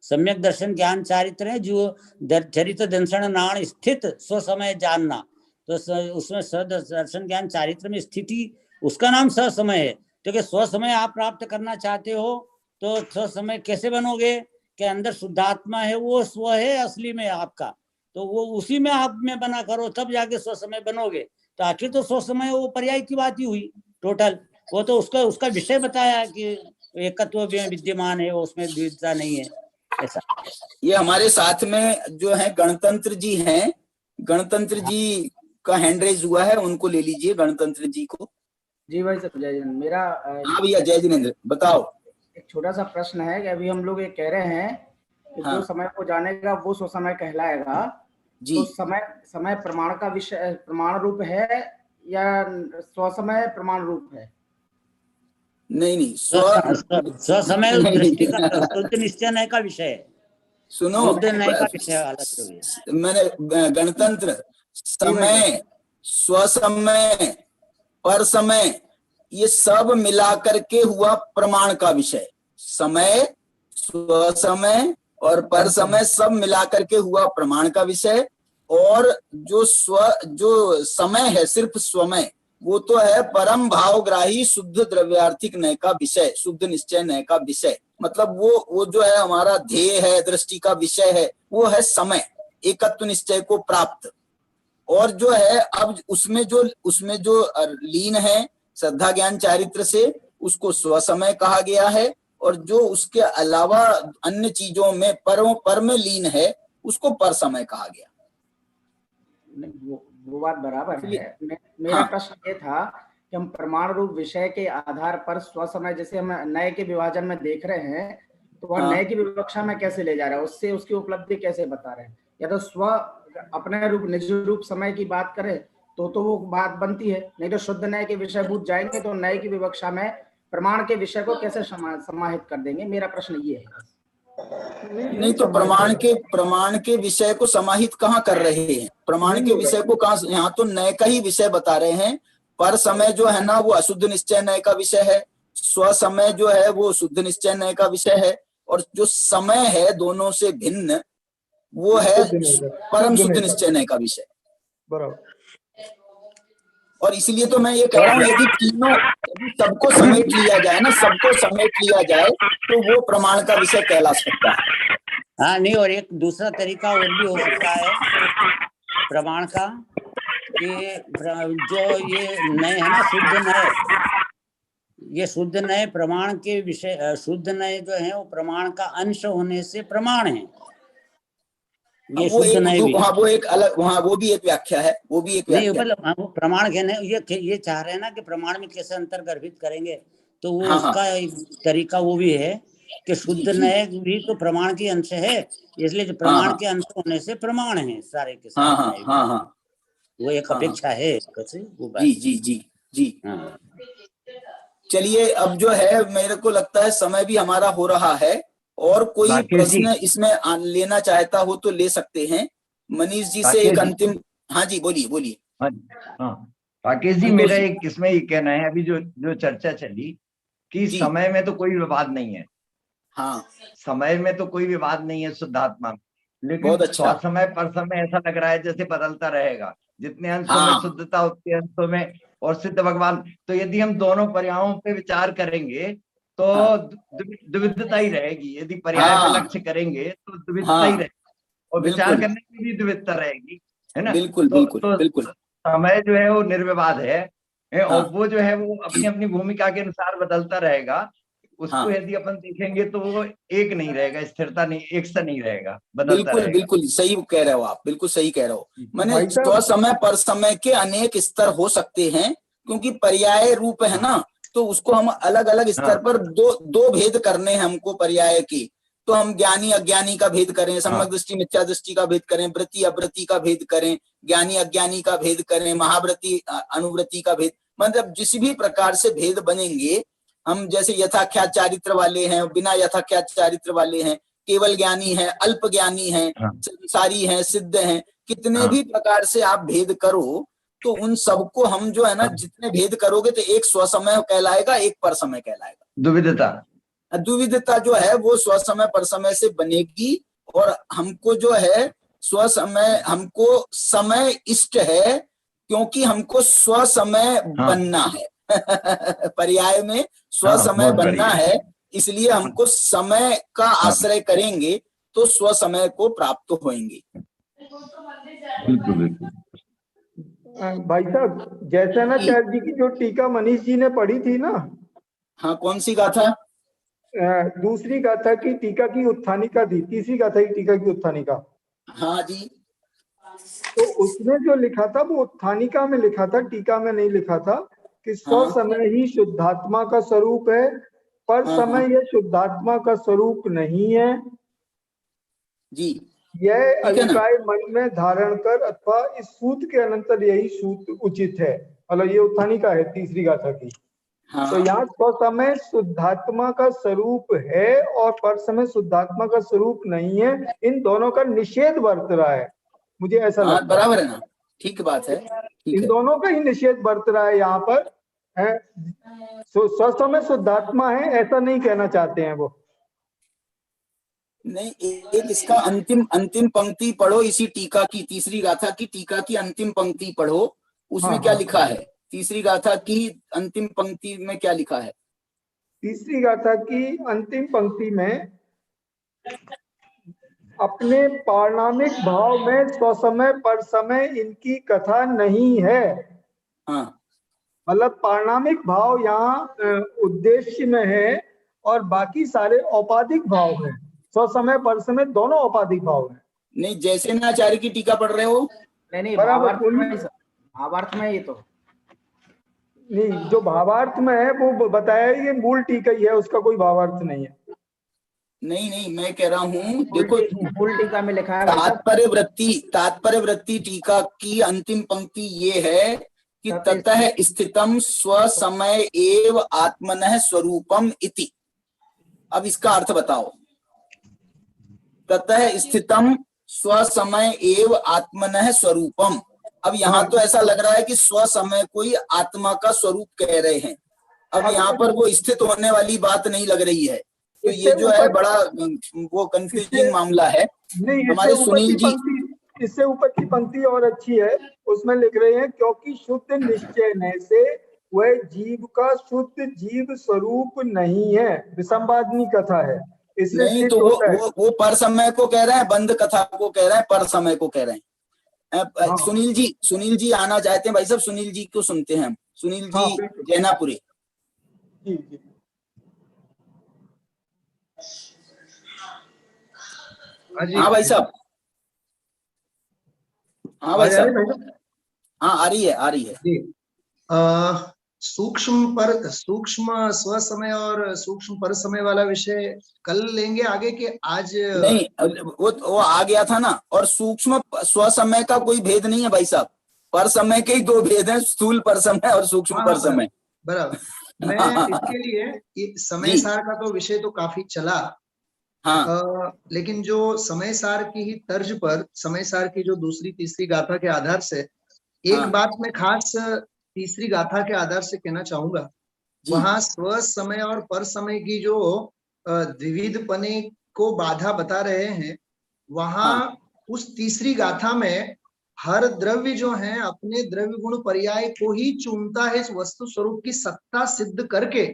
Speaker 7: सम्यक दर्शन ज्ञान चारित्र है, जो चरित्र दर्शन नाण स्थित स्व समय जानना, तो उसमें दर्शन ज्ञान चारित्र में स्थिति उसका नाम स्व समय है। क्योंकि स्व समय आप प्राप्त करना चाहते हो तो स्व समय कैसे बनोगे? कि अंदर शुद्धात्मा है, वो स्व है असली में आपका, तो वो उसी में आप में बना करो, तब जाके स्व समय बनोगे। तो आखिर तो स्व समय वो पर्याय की बात ही हुई टोटल। वो तो उसका विषय बताया कि एकत्व विद्यमान है, उसमें द्विविधता नहीं है ऐसा।
Speaker 3: ये हमारे साथ में जो है गणतंत्र जी हैं, गणतंत्र जी का हैंड रेज हुआ है, उनको ले लीजिए गणतंत्र जी को।
Speaker 8: जी भाई साहब जय जिनेंद्र। मेरा
Speaker 3: हाँ भैया जय जिनेंद्र, बताओ।
Speaker 8: एक छोटा सा प्रश्न है कि अभी हम लोग ये कह रहे हैं जो समय को जानेगा वो स्व समय कहलाएगा।
Speaker 3: जी।
Speaker 8: तो समय प्रमाण का विषय, प्रमाण रूप है या स्व समय प्रमाण रूप है?
Speaker 3: नहीं,
Speaker 7: स्व समय दृष्टि का शुद्ध निश्चय नय का विषय है।
Speaker 3: सुनो,
Speaker 7: शुद्ध नय का विषय अलग है।
Speaker 3: मैंने गणतंत्र, समय, स्व समय, पर समय, ये सब मिलाकर के हुआ प्रमाण का विषय। समय, स्व समय और पर समय सब मिलाकर के हुआ प्रमाण का विषय। और जो समय है सिर्फ स्वमय, वो तो है परम भावग्राही शुद्ध द्रव्यार्थिक नय का विषय, शुद्ध निश्चय नय का विषय। मतलब वो जो है हमारा ध्येय है, दृष्टि का विषय है, वो है समय, एकत्व निश्चय को प्राप्त। और जो है अब उसमें जो लीन है श्रद्धा ज्ञान चारित्र से, उसको स्व समय कहा गया है। और जो उसके अलावा अन्य चीजों में पर में लीन है, उसको पर समय कहा गया।
Speaker 8: वो बात बराबर है। मेरा प्रश्न ये था कि हम प्रमाण रूप विषय के आधार पर स्व समय, जैसे हम नए के विभाजन में देख रहे हैं, तो वह नए की विवक्षा में कैसे ले जा रहा है, उससे उसकी उपलब्धि कैसे बता रहे हैं? या तो स्व अपने रूप निज रूप समय की बात करें तो वो बात बनती है, नहीं तो शुद्ध नए के विषयभूत जाएंगे तो नए की विवक्षा में प्रमाण के विषय को कैसे समाहित कर देंगे? मेरा प्रश्न ये है।
Speaker 3: नहीं तो प्रमाण के विषय को समाहित कहाँ कर रहे हैं? प्रमाण के विषय को कहाँ, यहाँ तो नए का ही विषय बता रहे हैं। पर समय जो है ना वो अशुद्ध निश्चय नय का विषय है, स्व समय जो है वो शुद्ध निश्चय नय का विषय है, और जो समय है दोनों से भिन्न वो है परम शुद्ध निश्चय नय का विषय।
Speaker 6: बराबर।
Speaker 3: और इसलिए तो मैं ये कह रहा हूँ, यदि सबको समेट लिया जाए ना, सबको समेट लिया जाए तो वो प्रमाण का विषय कहला सकता है।
Speaker 7: हाँ, नहीं, और एक दूसरा तरीका और भी हो सकता है प्रमाण का, कि जो ये नय है ना, शुद्ध नय, ये शुद्ध नय प्रमाण के विषय, शुद्ध नय जो है वो प्रमाण का अंश होने से प्रमाण है। ये शुद्ध नय भी
Speaker 3: वो एक अलग, वहाँ वो भी एक व्याख्या है, वो भी एक व्याख्या।
Speaker 7: नहीं, मतलब वो प्रमाण कहने ये चाह रहे हैं ना कि प्रमाण में कैसे अंतर्गर्भित करेंगे, तो वो उसका एक तरीका वो भी है कि शुद्ध नय भी तो प्रमाण की अंश है, इसलिए जो प्रमाण के अंश होने से प्रमाण है सारे के सारे। वो एक अपेक्षा है वो बात।
Speaker 3: जी। चलिए, अब जो है मेरे को लगता है समय भी हमारा हो रहा है, और कोई प्रश्न इसमें लेना चाहता हो तो ले सकते हैं। मनीष जी से एक अंतिम। हाँ जी, बोलिए।
Speaker 9: हाँ राकेश जी, मेरा एक इसमें ये कहना है, अभी जो चर्चा चली कि समय में तो कोई विवाद नहीं है।
Speaker 3: हाँ,
Speaker 9: समय में तो कोई विवाद नहीं है शुद्धात्मा में, लेकिन
Speaker 3: बहुत अच्छा।
Speaker 9: स्व समय पर समय ऐसा लग रहा है जैसे बदलता रहेगा, जितने अंशों में शुद्धता उतने अंशों में और सिद्ध भगवान। तो यदि हम दोनों पर्यायों पे विचार करेंगे तो द्विविधता ही रहेगी। यदि पर्याय पे लक्ष्य करेंगे तो द्विविधता ही रहेगी, और विचार करने की भी द्विविधता रहेगी, है ना?
Speaker 3: बिल्कुल।
Speaker 9: समय जो है वो निर्विवाद है, और वो जो है वो अपनी अपनी भूमिका के अनुसार बदलता रहेगा। उसको यदि अपन देखेंगे तो वो एक नहीं रहेगा, स्थिरता नहीं, एक सा नहीं रहेगा, बदलता रहेगा।
Speaker 3: बिल्कुल सही कह रहे हो आप, बिल्कुल सही कह रहे हो। मैंने स्व समय पर समय के अनेक स्तर हो सकते हैं, क्योंकि पर्याय रूप है ना, तो उसको हम अलग अलग स्तर पर दो भेद करने हैं हमको पर्याय के। तो हम ज्ञानी अज्ञानी का भेद करें, सम्यक दृष्टि मिथ्या दृष्टि का भेद करें, वृत्ति अवृत्ति का भेद करें, ज्ञानी अज्ञानी का भेद करें, महावृत्ति अनुवृत्ति का भेद, मतलब जिस भी प्रकार से भेद बनेंगे हम, जैसे यथाख्यात चारित्र वाले हैं, बिना यथाख्यात चारित्र वाले हैं, केवल ज्ञानी है, अल्प ज्ञानी है, संसारी है, सिद्ध हैं, कितने भी प्रकार से आप भेद करो तो उन सबको हम जो है ना, जितने भेद करोगे तो एक स्व समय कहलाएगा, एक पर समय कहलाएगा। द्विविधता जो है वो स्व समय पर समय से बनेगी। और हमको जो है स्व समय, हमको समय इष्ट है, क्योंकि हमको स्व समय बनना है। पर्याय में स्व समय बनना है, इसलिए हमको समय का आश्रय करेंगे तो स्व समय को प्राप्त होंगे।
Speaker 9: बिल्कुल।
Speaker 6: भाई साहब, जैसानाचार्य जी की जो टीका मनीष जी ने पढ़ी थी ना,
Speaker 3: हाँ, कौन सी गाथा?
Speaker 6: दूसरी गाथा की टीका की उत्थानिका थी, तीसरी गाथा की टीका की उत्थानिका।
Speaker 3: हाँ जी।
Speaker 6: तो उसमें जो लिखा था वो उत्थानिका में लिखा था, टीका में नहीं लिखा था, कि स्व समय ही शुद्धात्मा का स्वरूप है, पर समय यह शुद्धात्मा का स्वरूप नहीं है।
Speaker 3: जी,
Speaker 6: यह अभिप्राय मन में धारण कर अथवा इस सूत्र के अनंतर यही सूत्र उचित है। मतलब ये उत्थानी का है तीसरी गाथा की।
Speaker 3: हाँ।
Speaker 6: तो यहाँ स्वसमय शुद्धात्मा का स्वरूप है और पर समय शुद्धात्मा का स्वरूप नहीं है, इन दोनों का निषेध बरत रहा है, मुझे ऐसा लगता है।
Speaker 3: बराबर है ना, ठीक बात है, ठीक
Speaker 6: इन
Speaker 3: है।
Speaker 6: दोनों का ही निषेध बरत रहा है यहाँ पर है। स्वसमय शुद्धात्मा है ऐसा नहीं कहना चाहते हैं वो।
Speaker 3: नहीं, एक इसका अंतिम पंक्ति पढ़ो, इसी टीका की, तीसरी गाथा की टीका की अंतिम पंक्ति पढ़ो, उसमें
Speaker 6: हाँ,
Speaker 3: क्या
Speaker 6: हाँ।
Speaker 3: लिखा है? तीसरी गाथा की अंतिम पंक्ति में क्या लिखा है?
Speaker 6: तीसरी गाथा की अंतिम पंक्ति में अपने पारणामिक भाव में स्वसमय पर समय इनकी कथा नहीं है।
Speaker 3: हाँ,
Speaker 6: मतलब पारणामिक भाव यहाँ उद्देश्य में है और बाकी सारे औपाधिक भाव हैं। स्वसमय पर समय दोनों औपाधिक भाव हैं।
Speaker 3: नहीं, जैसे नाचार्य की टीका पढ़ रहे हो?
Speaker 8: नहीं,
Speaker 6: बराबर।
Speaker 8: भावार्थ में ये तो
Speaker 6: नहीं, जो भावार्थ में है वो बताया ये मूल टीका ही है, उसका कोई भावार्थ नहीं है।
Speaker 3: नहीं, मैं कह रहा हूँ, देखो
Speaker 8: मूल टीका में लिखा है
Speaker 3: तात्पर्य वृत्ति टीका की अंतिम पंक्ति ये है कि ततः स्थितम स्वसमय एव आत्मनः स्वरूपम इति। अब इसका अर्थ बताओ। ततः स्थितम स्वसमय एव आत्मनः स्वरूपम। अब यहाँ तो ऐसा लग रहा है कि स्वसमय को ही आत्मा का स्वरूप कह रहे हैं। अब यहाँ पर वो स्थित होने वाली बात नहीं लग रही है, तो ये जो है बड़ा वो कंफ्यूजिंग मामला है। हमारे सुनील जी,
Speaker 6: इससे ऊपर की पंक्ति और अच्छी है, उसमें लिख रहे हैं कि शुद्ध निश्चय से वह जीव का शुद्ध जीव स्वरूप नहीं है, विसंवादिनी कथा है। इसलिए
Speaker 3: नहीं तो वो पर समय को कह रहे हैं, बंद कथा को कह रहे हैं, पर समय को कह रहे हैं।
Speaker 6: हाँ।
Speaker 3: सुनील जी आना चाहते हैं भाई साहब, सुनील जी को सुनते हैं हम। सुनील जी,
Speaker 6: हाँ,
Speaker 3: जैनापुरी।
Speaker 6: जी।
Speaker 3: हाँ भाई साहब, हाँ भाई साहब, हाँ आ रही है।
Speaker 10: सूक्ष्म स्व समय और सूक्ष्म पर समय वाला विषय कल लेंगे आगे के आज?
Speaker 3: नहीं, वो आ गया था ना। और सूक्ष्म स्व समय का कोई भेद नहीं है भाई साहब, पर समय के ही दो भेद हैं, स्थूल पर समय और सूक्ष्म पर समय।
Speaker 10: बराबर। मैं इसके लिए समय सार का तो विषय तो काफी चला। हाँ। लेकिन जो समय सार की ही तर्ज पर, समय सार की जो दूसरी तीसरी गाथा के आधार से एक बात मैं खास तीसरी गाथा के आधार से कहना चाहूंगा। वहां स्व समय और पर समय की जो द्विविध पने को बाधा बता रहे हैं, वहां उस तीसरी गाथा में हर द्रव्य जो है अपने द्रव्य गुण पर्याय को ही चुनता है, इस वस्तु स्वरूप की सत्ता सिद्ध करके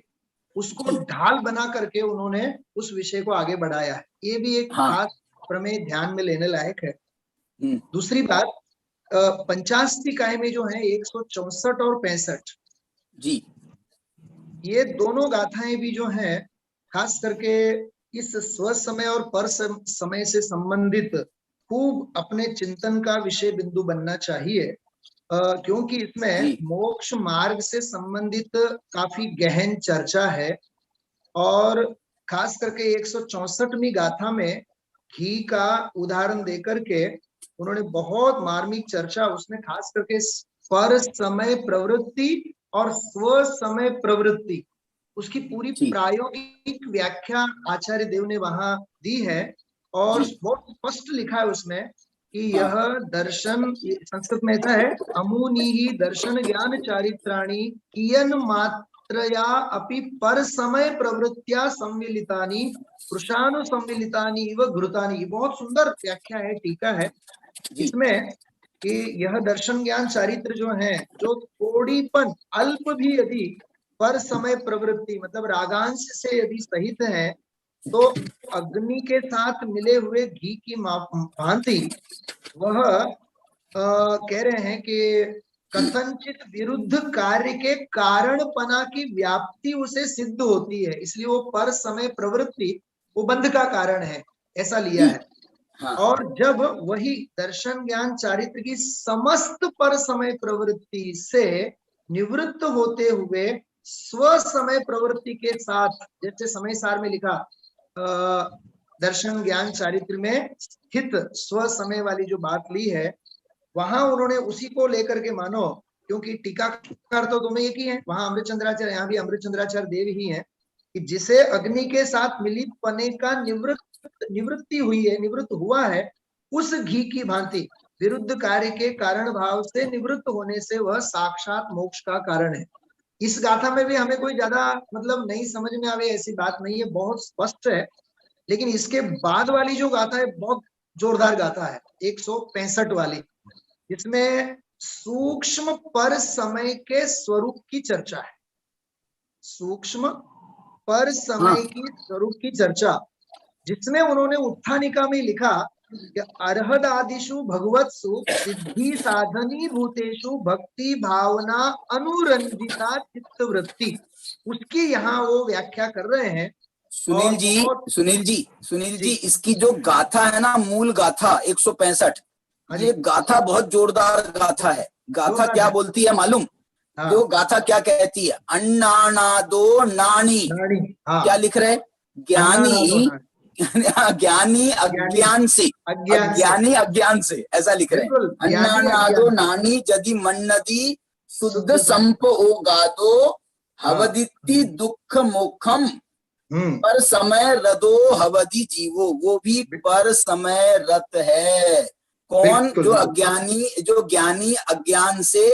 Speaker 10: उसको ढाल बना करके उन्होंने उस विषय को आगे बढ़ाया है। ये भी एक खास प्रमेय ध्यान में लेने लायक है। दूसरी बात, 50 निकाय में जो है 164 और 65
Speaker 3: जी, ये
Speaker 10: दोनों गाथाएं भी जो हैं खास करके इस स्व समय और पर समय से संबंधित खूब अपने चिंतन का विषय बिंदु बनना चाहिए, क्योंकि इसमें मोक्ष मार्ग से संबंधित काफी गहन चर्चा है। और खास करके 164वीं गाथा में घी का उदाहरण देकर के उन्होंने बहुत मार्मिक चर्चा, उसमें खास करके पर समय प्रवृत्ति और स्व समय प्रवृत्ति, उसकी पूरी प्रायोगिक व्याख्या आचार्य देव ने वहां दी है। और बहुत स्पष्ट लिखा है उसमें कि यह दर्शन, संस्कृत में ऐसा है, अमुनि ही दर्शन ज्ञान चारित्राणी कियन मात्रया अपि पर समय प्रवृत्त्या सम्मिलितानि पुरुषानु सम्मिलितानि इव घृतानि। बहुत सुंदर व्याख्या है, टीका है इसमें कि यह दर्शन ज्ञान चारित्र जो है, जो थोड़ीपन अल्प भी यदि पर समय प्रवृत्ति मतलब रागांश से यदि सहित है, तो अग्नि के साथ मिले हुए घी की भांति वह कह रहे हैं कि कथनचित विरुद्ध कार्य के कारणपना की व्याप्ति उसे सिद्ध होती है, इसलिए वो पर समय प्रवृत्ति वो बंध का कारण है, ऐसा लिया है। और जब वही दर्शन ज्ञान चारित्र की समस्त पर समय प्रवृत्ति से निवृत्त होते हुए स्व समय प्रवृत्ति के साथ, जैसे समय सार में लिखा दर्शन ज्ञान चारित्र में हित स्व समय वाली जो बात ली है, वहां उन्होंने उसी को लेकर के मानो, क्योंकि टीकाकार तो दोनों एक ही है, वहां अमृतचंद्राचार्य, यहाँ भी अमृतचंद्राचार्य देव ही है, कि जिसे अग्नि के साथ मिलित पने का निवृत्ति हुई है, निवृत्त हुआ है, उस घी की भांति विरुद्ध कार्य के कारण भाव से निवृत्त होने से वह साक्षात मोक्ष का कारण है। इस गाथा में भी हमें कोई ज्यादा मतलब नहीं समझ में आवे ऐसी बात नहीं है, बहुत स्पष्ट है। लेकिन इसके बाद वाली जो गाथा है बहुत जोरदार गाथा है, 165 वाली, जिसमें सूक्ष्म पर समय के स्वरूप की चर्चा है। सूक्ष्म पर समय की स्वरूप की चर्चा, जिसमें उन्होंने उत्थानिका में लिखा कि अर्हदादिषु भगवत्सु सिद्धि साधनी भूतेषु भक्ति भावना अनुरंजिता चित्तवृत्ति, उसकी यहाँ वो व्याख्या कर रहे हैं।
Speaker 3: सुनील जी, इसकी जो गाथा है ना, मूल गाथा 165, ये गाथा बहुत जोरदार गाथा है। गाथा क्या बोलती है मालूम? जो गाथा क्या कहती है? अन्नानादो नानी, क्या लिख रहे? ज्ञानी अज्ञान से, अज्ञानी अज्ञान से, ऐसा लिख रहे हैं। अन्नानादो नानी जदि मन्नदी शुद्ध संपोगादो हवदिति दुख मोक्षम पर समय रदो हवदि जीवो, वो भी पर समय रत है। कौन? जो ज्ञानी अज्ञान से,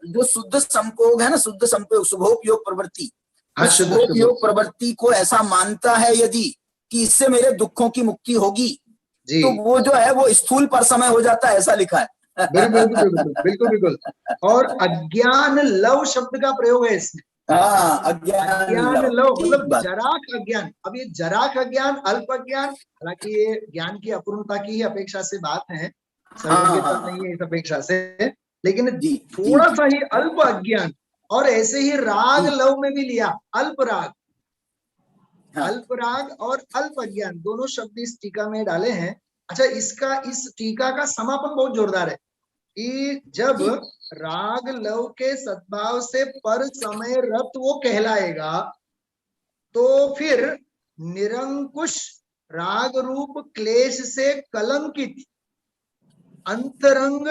Speaker 3: जो शुद्ध संपोग है ना, शुद्ध संपोग, शुभोपयोग प्रवृत्ति, शुभोपयोग प्रवृत्ति को ऐसा मानता है यदि कि इससे मेरे दुखों की मुक्ति होगी, तो वो जो है वो स्थूल पर समय हो जाता है, ऐसा लिखा है।
Speaker 10: बिल्कुल। और अज्ञान लव शब्द का प्रयोग है इसमें। अज्ञान लव मतलब जराक अज्ञान। अब ये जराक अज्ञान, अल्प अज्ञान, हालांकि ये ज्ञान की अपूर्णता की अपेक्षा से बात है, नहीं है इस अपेक्षा से, लेकिन थोड़ा सा ही अल्प अज्ञान। और ऐसे ही राग लव में भी लिया, अल्प राग, अल्प राग और अल्प अज्ञान, दोनों शब्द इस टीका में डाले हैं। अच्छा, इस टीका का समापन बहुत जोरदार है कि जब राग लव के सद्भाव से पर समय रत वो कहलाएगा, तो फिर निरंकुश राग रूप क्लेश से कलंकित अंतरंग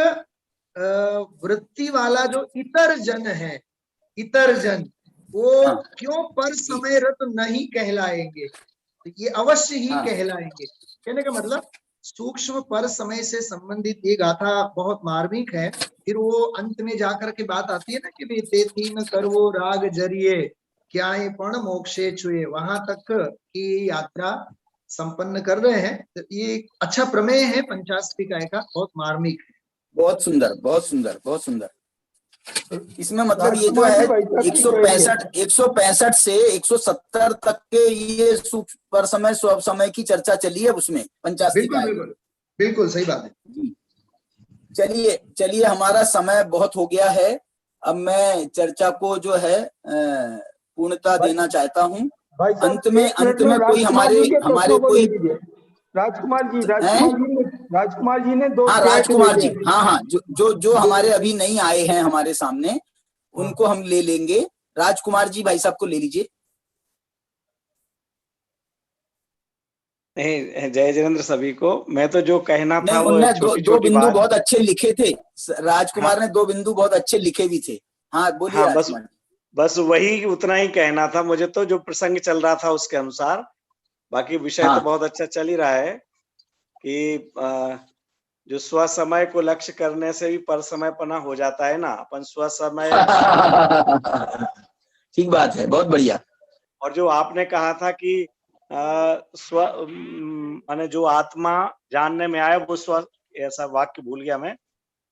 Speaker 10: वृत्ति वाला जो इतर जन है, इतर जन, वो क्यों पर समय रत नहीं कहलाएंगे? ये अवश्य ही कहलाएंगे। कहने का मतलब सूक्ष्म पर समय से संबंधित ये गाथा बहुत मार्मिक है। फिर वो अंत में जाकर के बात आती है ना कि ते तीन करवो राग जरिए क्या पण मोक्षे छुए, वहां तक की यात्रा संपन्न कर रहे हैं। तो ये अच्छा प्रमेय है पंचास्तिकाय का, बहुत मार्मिक है।
Speaker 3: बहुत सुंदर, बहुत सुंदर, बहुत सुंदर। इसमें मतलब ये जो है 165 से 170 तक के ये सूक्ष्म पर समय स्व समय की चर्चा चली है उसमें पंचास्तिकाय।
Speaker 10: बिल्कुल सही बात है।
Speaker 3: चलिए हमारा समय बहुत हो गया है। अब मैं चर्चा को जो है पूर्णता देना चाहता हूँ। अंत में कोई हमारे कोई
Speaker 6: राजकुमार जी ने दो,
Speaker 3: राजकुमार जी, हाँ, जो हमारे अभी नहीं आए हैं हमारे सामने, उनको हम ले लेंगे। राजकुमार जी, भाई साहब को ले लीजिए।
Speaker 11: नहीं, जय जिनेंद्र सभी को। मैं तो जो कहना था वो
Speaker 3: दो बिंदु बहुत अच्छे लिखे थे राजकुमार ने, 2 बिंदु बहुत अच्छे लिखे भी थे। हाँ बोलिए।
Speaker 11: हाँ, बस वही उतना ही कहना था मुझे, तो जो प्रसंग चल रहा था उसके अनुसार। बाकी विषय तो बहुत अच्छा चल ही रहा है कि जो स्व समय को लक्ष्य करने से भी पर समय पना हो जाता है ना, अपन स्व समय।
Speaker 3: ठीक बात है, बहुत बढ़िया।
Speaker 11: और जो आपने कहा था कि स्व माने जो आत्मा जानने में आया वो स्व, ऐसा वाक्य भूल गया मैं,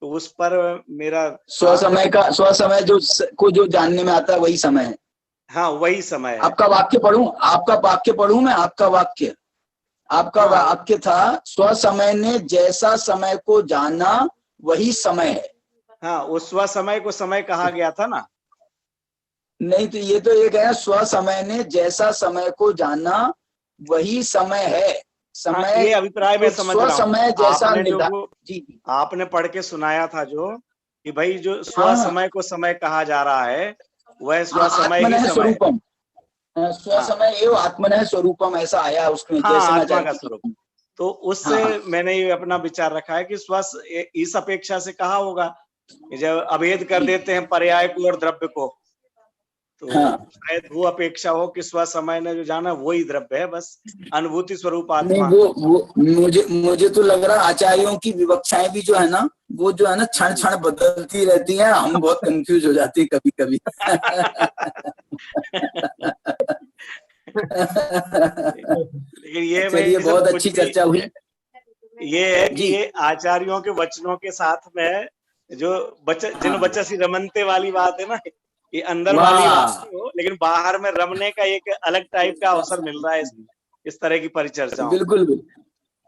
Speaker 11: तो उस पर मेरा
Speaker 3: स्व समय जो जानने में आता है वही समय है।
Speaker 11: हाँ, वही समय है।
Speaker 3: आपका वाक्य पढ़ूं मैं। आपका वाक्य था, स्व समय ने जैसा समय को जाना वही समय है।
Speaker 11: हाँ, उस स्व समय को समय कहा गया था ना।
Speaker 3: नहीं, तो ये तो एक है, स्व समय ने जैसा समय को जाना वही समय है। समय,
Speaker 11: ये अभिप्राय में समझ रहा हूँ।
Speaker 3: समय जैसा
Speaker 11: आपने पढ़ के सुनाया था जो कि भाई जो स्व समय को समय कहा जा रहा है, वह स्व समय ही समय।
Speaker 3: स्वसमय एवं आत्मनः स्वरूपम ऐसा आया उसमें।
Speaker 11: हाँ,
Speaker 3: जैसे मैं
Speaker 11: आत्मा का स्वरूप। तो उससे मैंने ये अपना विचार रखा है कि स्व इस अपेक्षा से कहा होगा कि जब अभेद कर देते हैं पर्याय को और द्रव्य को, तो शायद वो अपेक्षा हो कि स्व समय ने जो जाना वही द्रव्य है, बस अनुभूति स्वरूप आत्मा।
Speaker 3: नहीं, वो मुझे तो लग रहा है आचार्यों की विवक्षाएं भी जो है ना, वो जो है ना क्षण क्षण बदलती रहती हैं, हम बहुत कंफ्यूज हो जाते हैं कभी कभी।
Speaker 11: लेकिन ये
Speaker 3: चलिए, बहुत अच्छी चर्चा हुई।
Speaker 11: ये है कि ये आचार्यों के वचनों के साथ में जो जिन वचसी रमनते वाली बात है ना, ये अंदर वाली बात हो, लेकिन बाहर में रमने का एक अलग टाइप का अवसर मिल रहा है इस तरह की परिचर्चाओं।
Speaker 3: बिल्कुल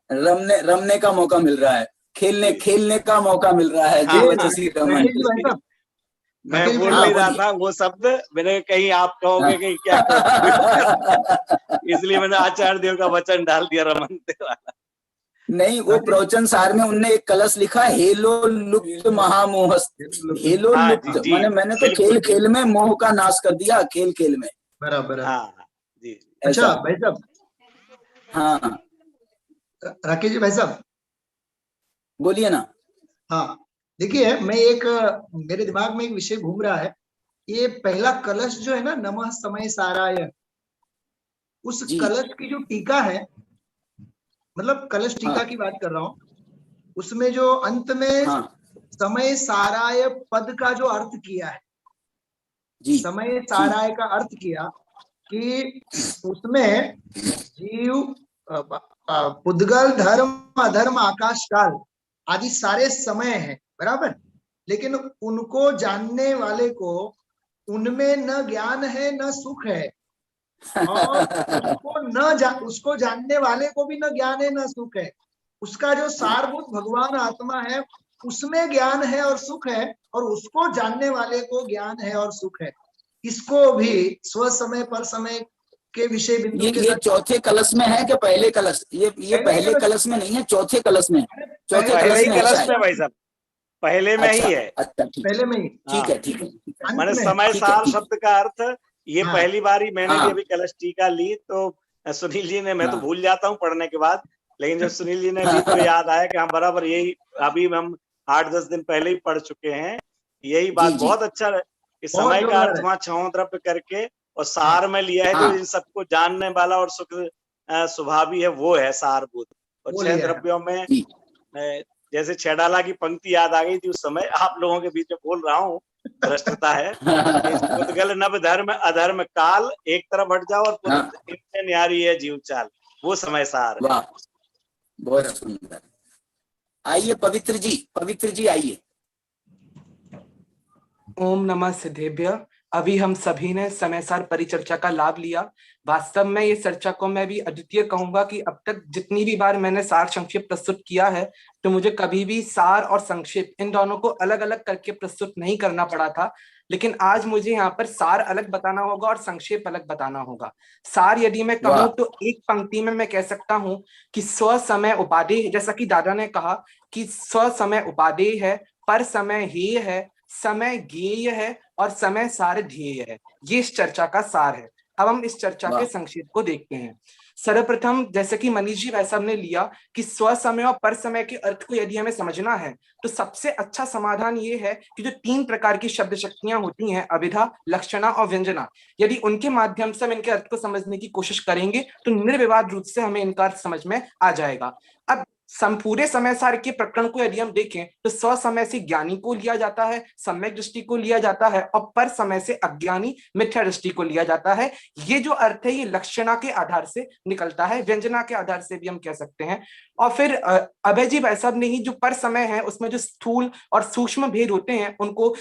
Speaker 3: रमने का मौका मिल रहा है, खेलने का मौका मिल रहा है। जो वचसी रमन,
Speaker 11: मैं बोल नहीं रहा था वो शब्द, मैंने कहीं आप कहोगे कि क्या इसलिए मैंने आचार्य देव का वचन डाल दिया रमनते वाला।
Speaker 3: नहीं, वो प्रवचन सार में उनने एक कलश लिखा, हेलो लुप्त महामोहस्त। हेलो लुप्त माने मैंने तो खेल खेल में मोह का नाश कर दिया, खेल खेल में।
Speaker 10: बराबर।
Speaker 11: जी।
Speaker 10: अच्छा भाई साहब।
Speaker 3: हाँ
Speaker 10: राकेश जी, भाई साहब
Speaker 3: बोलिए ना।
Speaker 10: हाँ देखिए, मेरे दिमाग में एक विषय घूम रहा है। ये पहला कलश जो है ना, नमः समय साराय, उस कलश की जो टीका है, मतलब कलश टीका की बात कर रहा हूँ, उसमें जो अंत में समय साराय पद का जो अर्थ किया है, समय साराय का अर्थ किया कि उसमें जीव, पुद्गल, धर्म, अधर्म, आकाश काल आदि सारे समय हैं, बराबर। लेकिन उनको जानने वाले को उनमें न ज्ञान है न सुख है, और उसको जानने वाले को भी न ज्ञान है न सुख है। उसका जो सारभूत भगवान आत्मा है, उसमें ज्ञान है और सुख है, और उसको जानने वाले को ज्ञान है और सुख है। इसको भी स्व समय पर समय के विषय बिंदु के
Speaker 3: ये चौथे कलश में है कि पहले कलश? ये पहले कलश में नहीं है, चौथे कलश में। चौथे
Speaker 11: कलश में भाई साहब, पहले में ही है।
Speaker 3: अच्छा,
Speaker 10: पहले में ही।
Speaker 3: ठीक है।
Speaker 11: मैंने समय सार शब्द का अर्थ ये पहली बार ही मैंने भी अभी कलश टीका ली, तो सुनील जी ने, मैं तो भूल जाता हूँ पढ़ने के बाद, लेकिन जब सुनील जी ने ली तो याद आया कि हम बराबर यही अभी हम 8-10 दिन पहले ही पढ़ चुके हैं। यही बात बहुत अच्छा है कि समय का अर्थ वहाँ छाओ द्रव्य करके और सार में लिया है, जो इन सबको जानने वाला और सुख स्वभावी है, वो है सारभूत। और 6 द्रव्यों में जैसे छेडाला की पंक्ति याद आ गई थी उस समय, आप लोगों के बीच में बोल रहा हूँ, भ्रष्टता है। पुद्गल, नभ, धर्म, अधर्म, काल एक तरफ हट जाओ और पुद्गल न्यारी है जीव चाल, वो समय सार।
Speaker 3: बहुत सुंदर। आइए पवित्र जी आइए।
Speaker 12: ओम नमः सिद्धेभ्य। अभी हम सभी ने समय सार परिचर्चा का लाभ लिया। वास्तव में ये चर्चा को मैं भी अद्वितीय कहूंगा कि अब तक जितनी भी बार मैंने सार संक्षेप प्रस्तुत किया है, तो मुझे कभी भी सार और संक्षेप इन दोनों को अलग अलग करके प्रस्तुत नहीं करना पड़ा था। लेकिन आज मुझे यहाँ पर सार अलग बताना होगा और संक्षेप अलग बताना होगा। सार यदि मैं कहूँ तो एक पंक्ति में मैं कह सकता हूँ कि स्व समय उपादेय, जैसा कि दादा ने कहा कि स्व समय उपादेय है, पर समय हेय है, समय ज्ञेय है और समय सार ध्येय है। ये इस चर्चा का सार है। अब हम इस चर्चा के संक्षेप को देखते हैं। सर्वप्रथम, जैसे कि मनीष जी भाई साहब ने लिया कि स्व समय और पर समय के अर्थ को यदि हमें समझना है, तो सबसे अच्छा समाधान ये है कि जो 3 प्रकार की शब्द शक्तियां होती हैं, अभिधा, लक्षणा और व्यंजना, यदि उनके माध्यम से हम इनके अर्थ को समझने की कोशिश करेंगे तो निर्विवाद रूप से हमें इनका अर्थ समझ में आ जाएगा। अब पूरे समय सार के प्रकरण को यदि हम देखें तो स्व समय से ज्ञानी को लिया जाता है, सम्यक दृष्टि को लिया जाता है, और पर समय से अज्ञानी मिथ्या दृष्टि को लिया जाता है। ये जो अर्थ है ये लक्षणा के आधार से निकलता है, व्यंजना के आधार से भी हम कह सकते हैं। और फिर अभय जी भाई साहब ने ही जो पर समय है उसमें जो स्थूल और सूक्ष्म भेद होते हैं उनको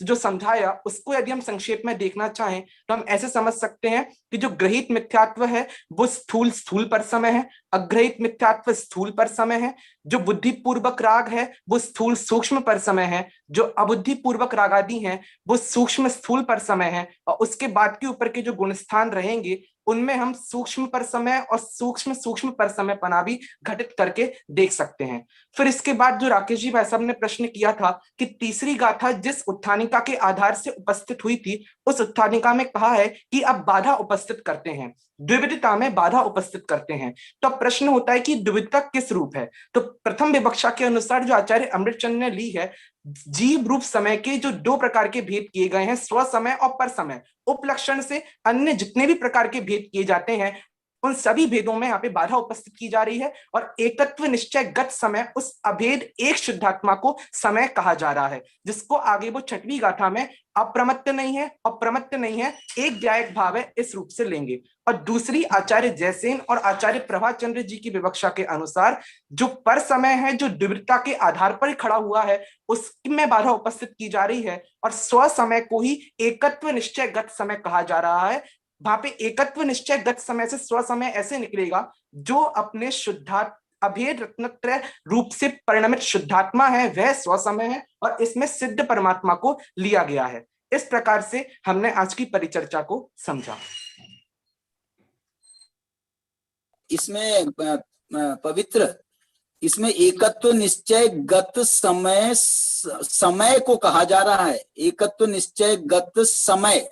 Speaker 12: जो समझाया, उसको यदि हम संक्षेप में देखना चाहें तो हम ऐसे समझ सकते हैं कि जो ग्रहित मिथ्यात्व है वो स्थूल पर समय है, अग्रहित मिथ्यात्व स्थूल पर समय है, जो बुद्धिपूर्वक राग है वो स्थूल सूक्ष्म पर समय है, जो अबुद्धिपूर्वक राग आदि हैं वो सूक्ष्म स्थूल पर समय है, और उसके बाद के ऊपर के जो गुण स्थान रहेंगे उनमें हम सूक्ष्म पर समय और सूक्ष्म पर समयपना भी घटित करके देख सकते हैं। फिर इसके बाद जो राकेश जी भाई साहब ने प्रश्न किया था कि तीसरी गाथा जिस उत्थानिका के आधार से उपस्थित हुई थी, उस उत्थानिका में कहा है कि अब बाधा उपस्थित करते हैं, द्विविधता में बाधा उपस्थित करते हैं। तो प्रश्न होता है कि द्विविधता किस रूप है? तो प्रथम विवक्षा के अनुसार जो आचार्य अमृतचंद ने ली है, जीव रूप समय के जो दो प्रकार के भेद किए गए हैं, स्व समय और पर समय, उपलक्षण से अन्य जितने भी प्रकार के भेद किए जाते हैं, उन सभी भेदों में यहाँ पे बाधा उपस्थित की जा रही है। और एकत्व निश्चय गत समय, उस अभेद एक शुद्धात्मा को समय कहा जा रहा है, जिसको आगे वो छठवीं गाथा में अप्रमत्त नहीं है, अप्रमत्त नहीं है, एक जायक भाव है, इस रूप से लेंगे। और दूसरी आचार्य जयसेन और आचार्य प्रभाचंद्र जी की विवक्षा के अनुसार जो पर समय है, जो द्विविधता के आधार पर खड़ा हुआ है, उसमें बाधा उपस्थित की जा रही है। और स्व समय को ही एकत्व निश्चय गत समय कहा जा रहा है। वहां पे एकत्व निश्चय गत समय से स्व समय ऐसे निकलेगा जो अपने शुद्धात्मा अभेद रत्नत्रय रूप से परिणमित शुद्धात्मा है, वह स्व समय है, और इसमें सिद्ध परमात्मा को लिया गया है। इस प्रकार से हमने आज की परिचर्चा को समझा।
Speaker 3: इसमें पवित्र, इसमें एकत्व निश्चय गत समय, समय को कहा जा रहा है। एकत्व निश्चय गत समय,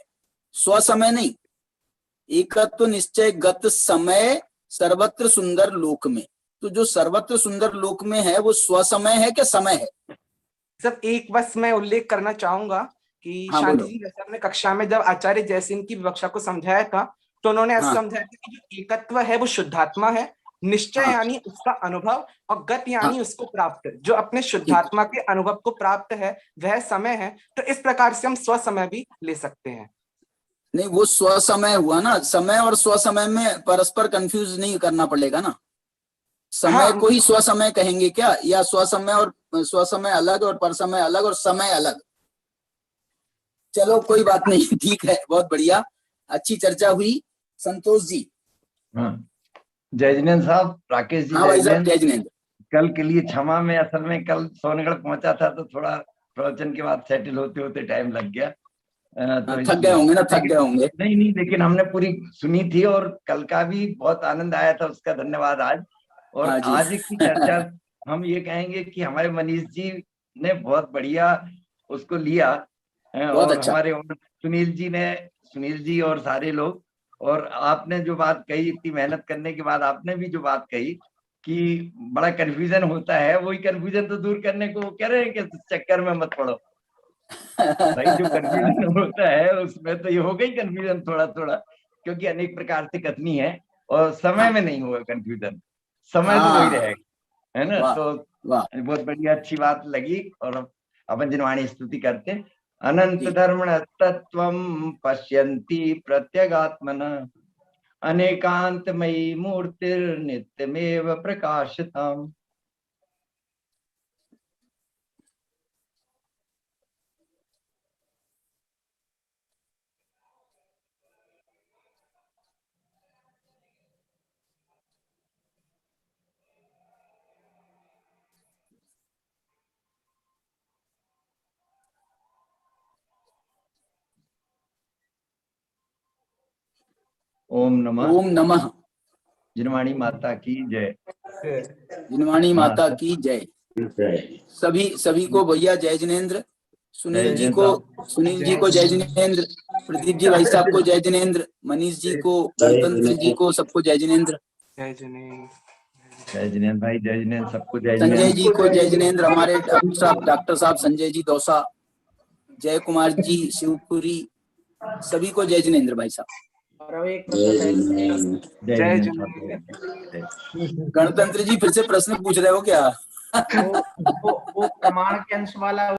Speaker 3: स्व समय नहीं, एकत्व निश्चय गत समय सर्वत्र सुंदर लोक में। तो जो सर्वत्र सुंदर लोक में है वो स्व समय है क्या समय है?
Speaker 12: सब एक बस मैं उल्लेख करना चाहूंगा कि शांति जी जैसे हमने कक्षा में जब आचार्य जयसिंह की विवक्षा को समझाया था, तो उन्होंने ऐसा समझाया था कि जो एकत्व है वो शुद्धात्मा है, निश्चय यानी उसका अनुभव, और गत यानी उसको प्राप्त, जो अपने शुद्धात्मा के अनुभव को प्राप्त है वह समय है। तो इस प्रकार से हम स्व समय भी ले सकते हैं।
Speaker 3: नहीं, वो स्व समय हुआ ना, समय और स्व समय में परस्पर कंफ्यूज नहीं करना पड़ेगा ना। समय को ही स्व समय कहेंगे क्या, या स्व समय और स्व समय अलग और पर समय अलग और समय अलग? चलो कोई बात नहीं, ठीक है, बहुत बढ़िया, अच्छी चर्चा हुई। संतोष जी।
Speaker 9: जय जिनेन्द्र साहब, राकेश जी।
Speaker 3: हाँ भाई साहब, जय जिनेन्द्र।
Speaker 9: कल के लिए क्षमा में, असल में कल सोनगढ़ पहुंचा था तो थोड़ा प्रवचन के बाद सेटल होते होते टाइम लग गया।
Speaker 3: तो थक गए होंगे ना? थक गए होंगे।
Speaker 9: नहीं, लेकिन हमने पूरी सुनी थी और कल का भी बहुत आनंद आया था, उसका धन्यवाद आज। और आज की चर्चा हम ये कहेंगे कि हमारे मनीष जी ने बहुत बढ़िया उसको लिया, और अच्छा। हमारे सुनील जी और सारे लोग, और आपने जो बात कही, इतनी मेहनत करने के बाद आपने भी जो बात कही कि बड़ा कंफ्यूजन होता है, वही कंफ्यूजन तो दूर करने को कह रहे हैं कि चक्कर में मत पड़ो। भाई जो कंफ्यूजन होता है उसमें तो ये हो गई कंफ्यूजन थोड़ा थोड़ा, क्योंकि अनेक प्रकार से कथनी है, और समय में नहीं होगा कंफ्यूजन, समय तो वही रहेगा, है ना। तो बहुत बढ़िया, अच्छी बात लगी। और अपन जिनवाणी स्तुति करते, अनंत धर्मण तत्वं पश्यन्ति प्रत्यगात्मन, अनेकांतमयी मूर्तिर्नित्यमेव प्रकाशताम्। ओम नमः। जिनवाणी माता की जय।
Speaker 3: जिनवाणी माता की जय। सभी को भैया जय जिनेन्द्र। सुनील जी को जय जिनेन्द्र, प्रदीप जी भाई साहब को जय जिनेन्द्र, मनीष जी को, गणतंत्र जी को, सबको जय जिनेन्द्र।
Speaker 9: जय जिनेन्द्र भाई, जय जिनेन्द्र, सबको जय
Speaker 3: जिनेन्द्र। संजय जी को जय जिनेन्द्र, हमारे डॉक्टर साहब संजय जी दौसा, जय कुमार जी शिवपुरी, सभी को जय जिनेन्द्र भाई साहब। गणतंत्र जी फिर से प्रश्न पूछ रहे हो क्या?
Speaker 8: वो प्रमाण के अंश वाला